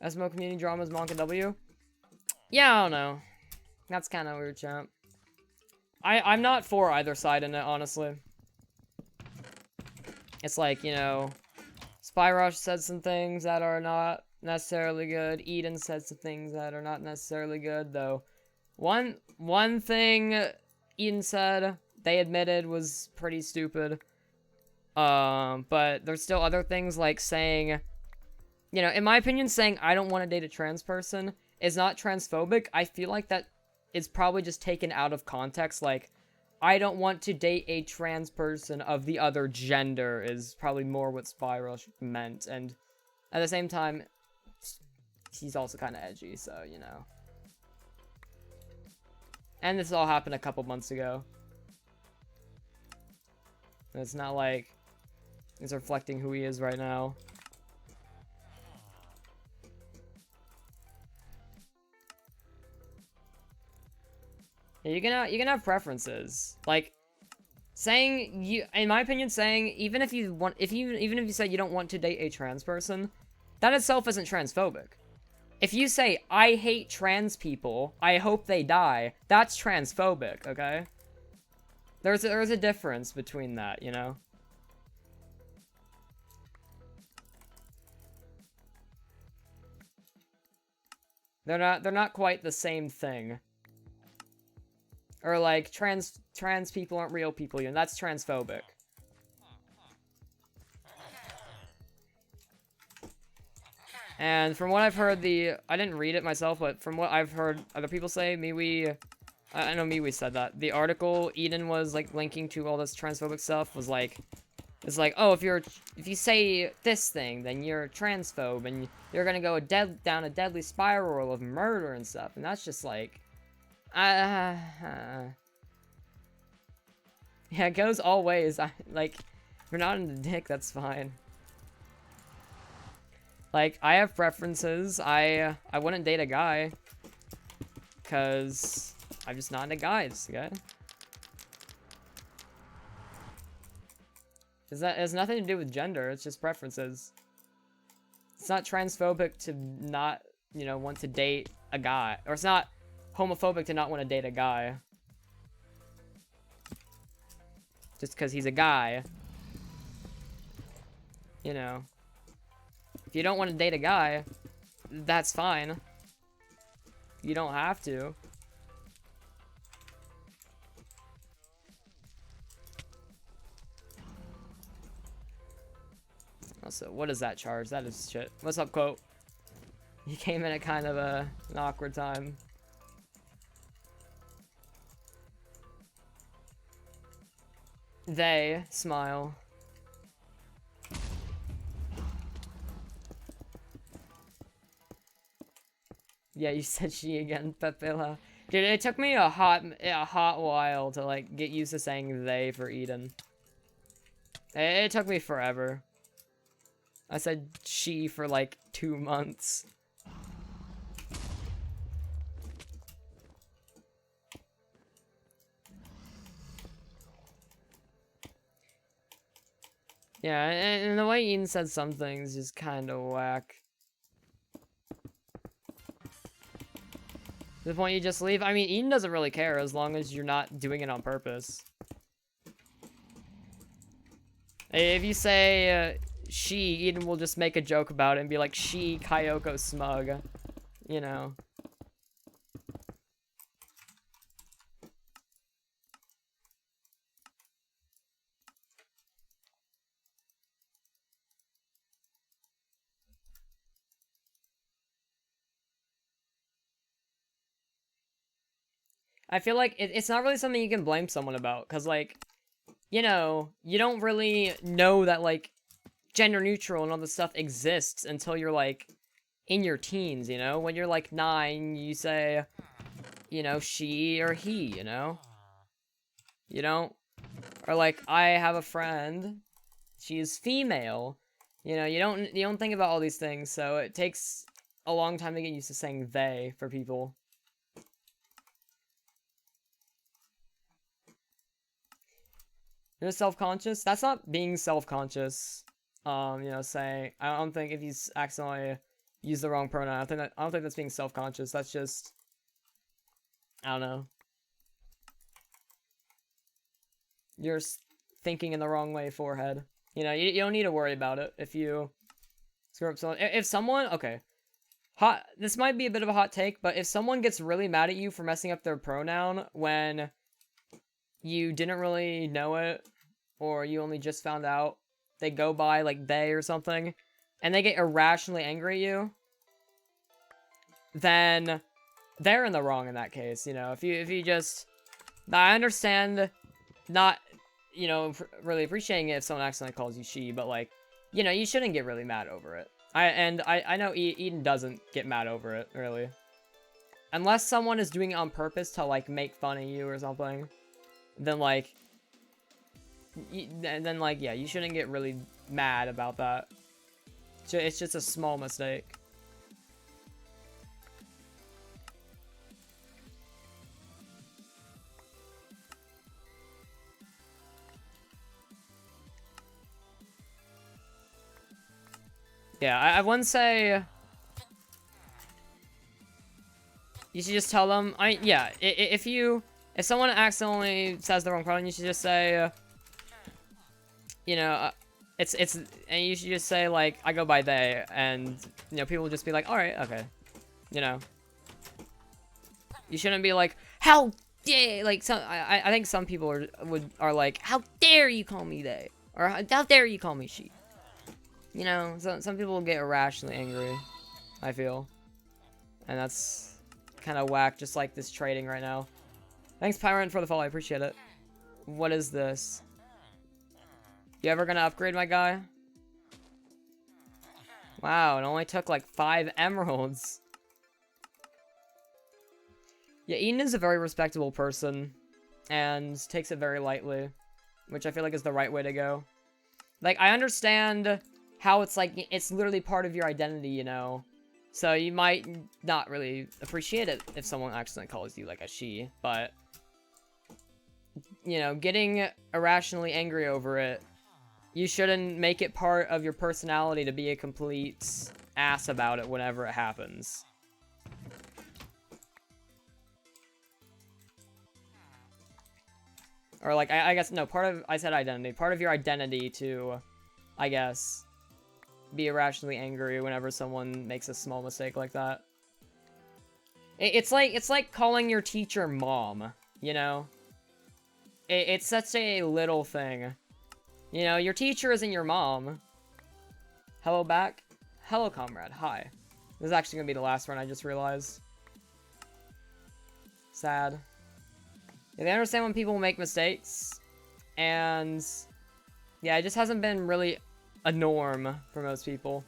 S1: SMO community dramas, Monka W? Yeah, I don't know. That's kind of weird, champ. I'm not for either side in it, honestly. It's like, you know, Spyrush said some things that are not necessarily good. Eden said some things that are not necessarily good, though. One thing Eden said, they admitted was pretty stupid. But there's still other things like saying, you know, in my opinion, saying I don't want to date a trans person is not transphobic. I feel like that is probably just taken out of context. Like, I don't want to date a trans person of the other gender is probably more what Spyrush meant. And at the same time, he's also kind of edgy, so, you know. And this all happened a couple months ago. It's not like he's reflecting who he is right now. Yeah, you can have preferences. Like, saying you, in my opinion, saying even if you want, even if you say you don't want to date a trans person, that itself isn't transphobic. If you say I hate trans people, I hope they die, that's transphobic. Okay. There's a difference between that, you know. They're not quite the same thing. Or like trans people aren't real people, you know, that's transphobic. And from what I've heard, I didn't read it myself, but from what I've heard other people say, MeWe, I know MeWe said that. The article Eden was like linking to all this transphobic stuff was like, it's like, oh, if you say this thing, then you're transphobe, and you're gonna go down a deadly spiral of murder and stuff, and that's just like, yeah, it goes all ways. Like, if you're not into dick, that's fine. Like, I have preferences. I wouldn't date a guy, cause I'm just not into guys, okay? It has nothing to do with gender, it's just preferences. It's not transphobic to not, you know, want to date a guy. Or it's not homophobic to not want to date a guy. Just because he's a guy. You know. If you don't want to date a guy, that's fine. You don't have to. Also, what is that charge? That is shit. What's up, Quote? You came in at kind of an awkward time. They smile. Yeah, you said she again, Pepilla. Dude, it took me a hot while to like get used to saying they for Eden. It took me forever. I said she for like 2 months. Yeah, and the way Eden said some things is kind of whack. To the point you just leave? I mean, Eden doesn't really care as long as you're not doing it on purpose. If you say she, Eden will just make a joke about it and be like, she, Kyoko smug. You know. I feel like it's not really something you can blame someone about, because, like, you know, you don't really know that, like, gender neutral and all this stuff exists until you're, like, in your teens, you know? When you're, like, 9, you say, you know, she or he, you know? You don't? Or, like, I have a friend, she's female. You know, you don't think about all these things, so it takes a long time to get used to saying they for people. You're self-conscious? That's not being self-conscious. You know, saying, I don't think if you accidentally use the wrong pronoun, I don't think that's being self-conscious. That's just, I don't know. You're thinking in the wrong way, forehead. You know, you don't need to worry about it if you screw up someone. If someone, okay. This might be a bit of a hot take, but if someone gets really mad at you for messing up their pronoun when you didn't really know it, or you only just found out, they go by like they or something, and they get irrationally angry at you, then they're in the wrong in that case. You know, if you just, I understand not, you know, really appreciating it if someone accidentally calls you she, but like, you know, you shouldn't get really mad over it. I know Eden doesn't get mad over it, really. Unless someone is doing it on purpose to, like, make fun of you or something, then, like, yeah, you shouldn't get really mad about that. It's just a small mistake. Yeah, I wouldn't say you should just tell them. Yeah, if someone accidentally says the wrong pronoun, you should just say, you know, and you should just say, like, I go by they, and, you know, people will just be like, alright, okay, you know. You shouldn't be like, how dare, like, I think some people are like, how dare you call me they, or how dare you call me she. You know, some people will get irrationally angry, I feel. And that's kind of whack, just like this trading right now. Thanks, Pyrant, for the follow. I appreciate it. What is this? You ever gonna upgrade my guy? Wow, it only took like 5 emeralds. Yeah, Eden is a very respectable person and takes it very lightly, which I feel like is the right way to go. Like, I understand how it's like, it's literally part of your identity, you know? So you might not really appreciate it if someone accidentally calls you like a she, but, you know, getting irrationally angry over it, you shouldn't make it part of your personality to be a complete ass about it whenever it happens. Or like, I guess, no, I said identity. Part of your identity to, I guess, be irrationally angry whenever someone makes a small mistake like that. It's like calling your teacher mom, you know? It's such a little thing. You know, your teacher isn't your mom. Hello back. Hello, comrade. Hi. This is actually gonna be the last one, I just realized. Sad. Yeah, they understand when people make mistakes. And yeah, it just hasn't been really a norm for most people.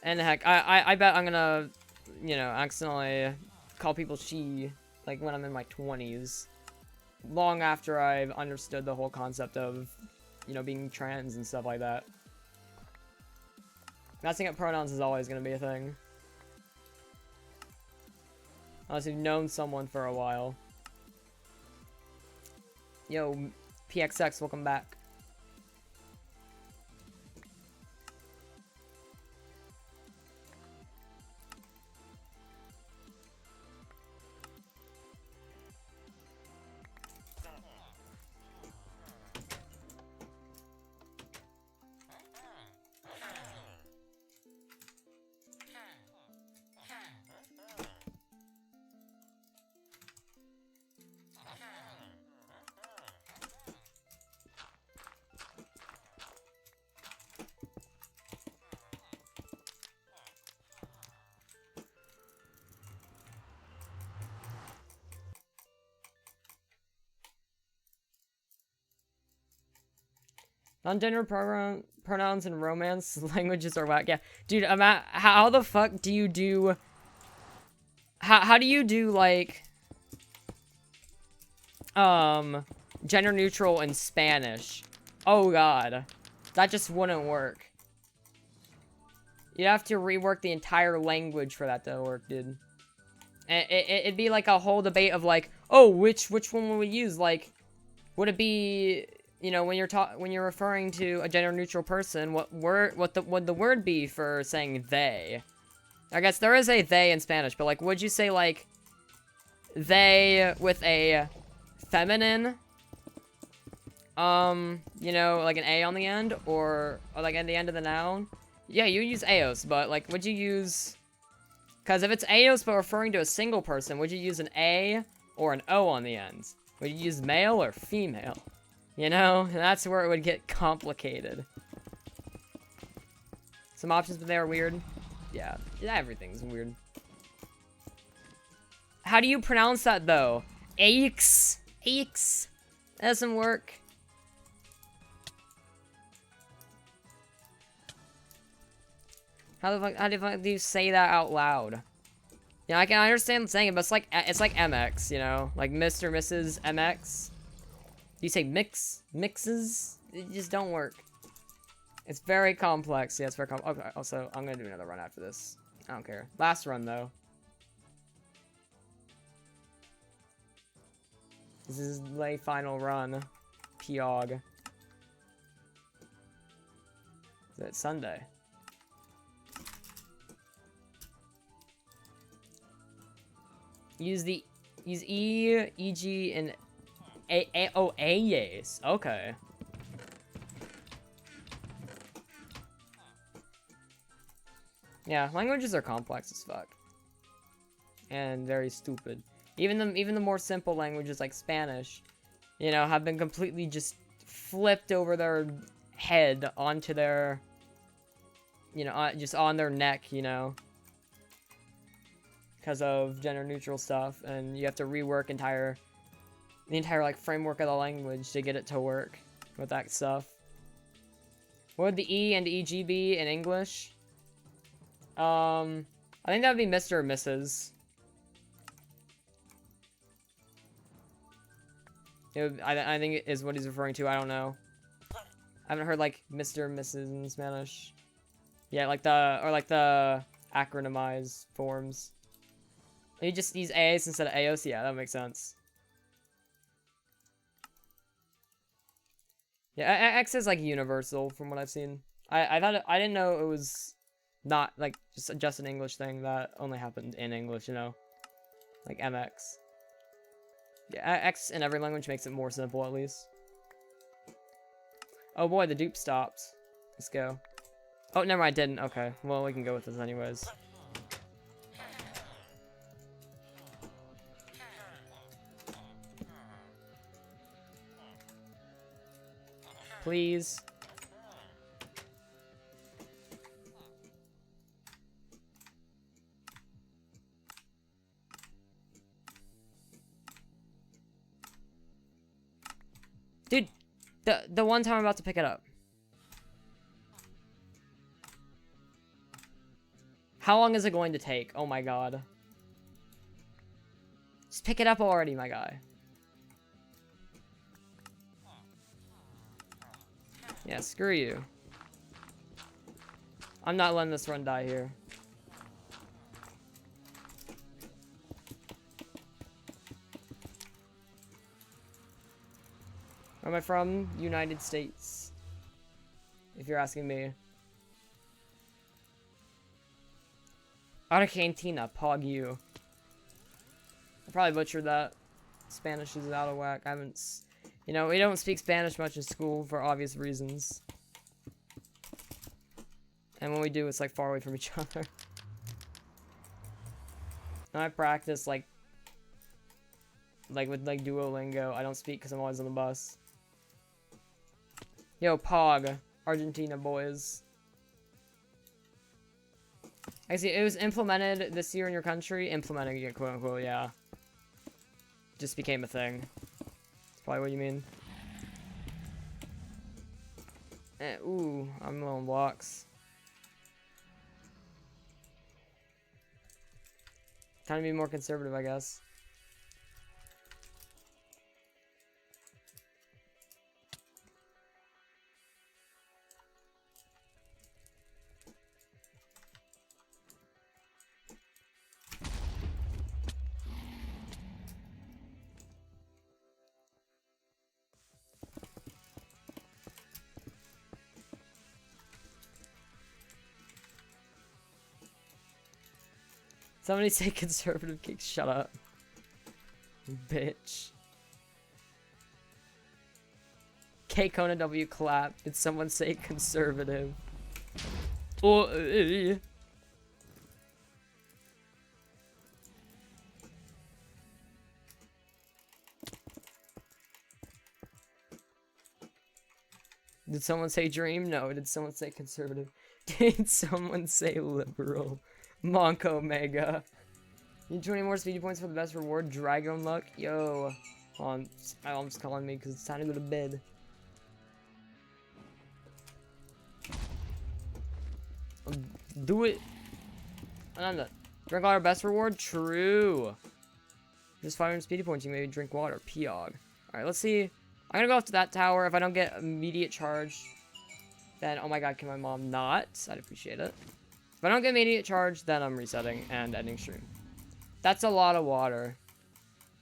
S1: And heck, I bet I'm gonna, you know, accidentally call people she, like, when I'm in my 20s. Long after I've understood the whole concept of, you know, being trans and stuff like that. Messing up pronouns is always going to be a thing. Unless you've known someone for a while. Yo, PXX, welcome back. Non-gender pronouns and romance languages are whack. Yeah, dude, how the fuck do you do... How do you do, like... gender neutral in Spanish? Oh god. That just wouldn't work. You'd have to rework the entire language for that to work, dude. And it'd be like a whole debate of like, oh, which one would we use? Like, would it be... You know, when you're referring to a gender neutral person, what would the word be for saying they? I guess there is a they in Spanish, but like, would you say like they with a feminine, you know, like an a on the end, or like at the end of the noun? Yeah, you use eos, but like, would you use? Because if it's eos but referring to a single person, would you use an a or an o on the end? Would you use male or female? You know, that's where it would get complicated. Some options, but they are weird. Yeah, everything's weird. How do you pronounce that, though? Aix? Aix? That doesn't work. How the fuck do you say that out loud? Yeah, I can understand saying it, but it's like MX, you know? Like Mr. Mrs. MX. You say mixes? It just don't work. It's very complex. Yeah, it's very complex. Okay, also, I'm gonna do another run after this. I don't care. Last run, though. This is my final run. Piog. Is it Sunday? Use E, EG, and yes. Okay. Yeah, languages are complex as fuck. And very stupid. Even the more simple languages like Spanish, you know, have been completely just flipped over their head onto their, you know, just on their neck, you know. Because of gender neutral stuff, and you have to rework the entire like framework of the language to get it to work with that stuff. What would the E and EG be in English? I think that would be Mr. or Mrs. I think it is what he's referring to. I don't know. I haven't heard like Mr. or Mrs. in Spanish. Yeah, like the acronymized forms. You just use AS instead of AOS. Yeah, that makes sense. Yeah, X is like universal from what I've seen. I didn't know it was not like just an English thing that only happened in English, you know, like MX. Yeah, X in every language makes it more simple at least. Oh boy, the dupe stopped. Let's go. Oh, never mind, I didn't. Okay, well we can go with this anyways. Please. Dude, the one time I'm about to pick it up. How long is it going to take? Oh my god. Just pick it up already, my guy. Yeah, screw you. I'm not letting this run die here. Where am I from? United States. If you're asking me. Argentina, pog you. I probably butchered that. Spanish is out of whack. I haven't... You know, we don't speak Spanish much in school for obvious reasons. And when we do, it's like far away from each other. And I practice like with like Duolingo. I don't speak because I'm always on the bus. Yo, Pog. Argentina boys. I see, it was implemented this year in your country. Implementing it, quote unquote, yeah. Just became a thing. That's probably what you mean. Ooh, I'm low on blocks. Time to be more conservative, I guess. Somebody say conservative kicks. Shut up. Bitch. K Kona W clap. Did someone say conservative? Oh, Did someone say dream? No. Did someone say conservative? Did someone say liberal? Monko Mega. Need 20 more speedy points for the best reward. Dragon luck. Yo. Hold on. My mom's calling me because it's time to go to bed. Do it. Ananda. Drink water, best reward? True. Just 500 speedy points, you maybe drink water. Piog. Alright, let's see. I'm gonna go up to that tower. If I don't get immediate charge, then, oh my god, can my mom not? I'd appreciate it. If I don't get immediate charge, then I'm resetting and ending stream. That's a lot of water.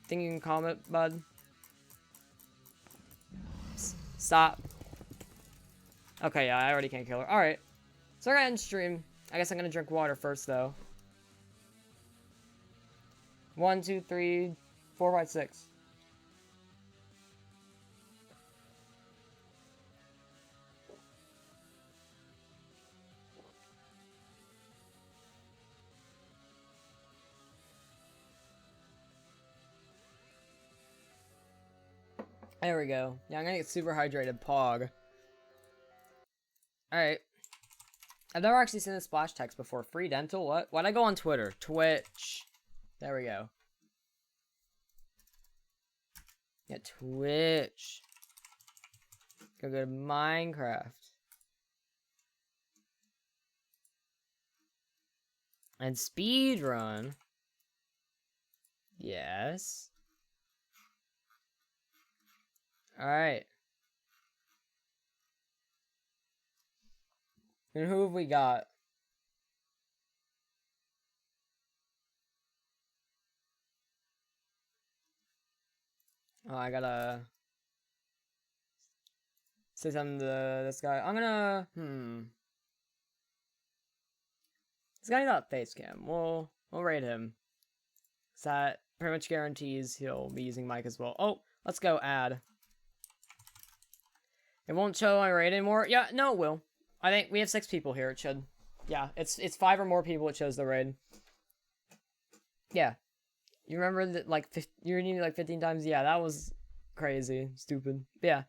S1: Think you can comment, bud? Stop. Okay, yeah, I already can't kill her. Alright. So we're gonna end stream. I guess I'm gonna drink water first, though. 1, 2, 3, 4, 5, 6. There we go. Yeah, I'm gonna get super hydrated. Pog. Alright. I've never actually seen this splash text before. Free dental? What? Why'd I go on Twitter? Twitch. There we go. Yeah, Twitch. Go to Minecraft. And speedrun. Yes. Alright. And who have we got? Oh, I gotta say something to this guy. I'm gonna this guy got face cam. We'll rate him. So that pretty much guarantees he'll be using mic as well. Oh, let's go add. It won't show my rate anymore. Yeah, no, it will. I think we have 6 people here. It should. Yeah, it's 5 or more people. It shows the raid. Yeah, you remember that like you renewed like 15 times. Yeah, that was crazy, stupid. But yeah,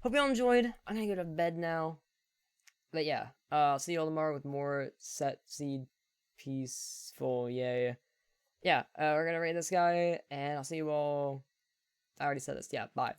S1: hope y'all enjoyed. I'm gonna go to bed now. But yeah, I'll see you all tomorrow with more set seed peaceful. Yay. Yeah, we're gonna raid this guy, and I'll see you all. I already said this. Yeah, bye.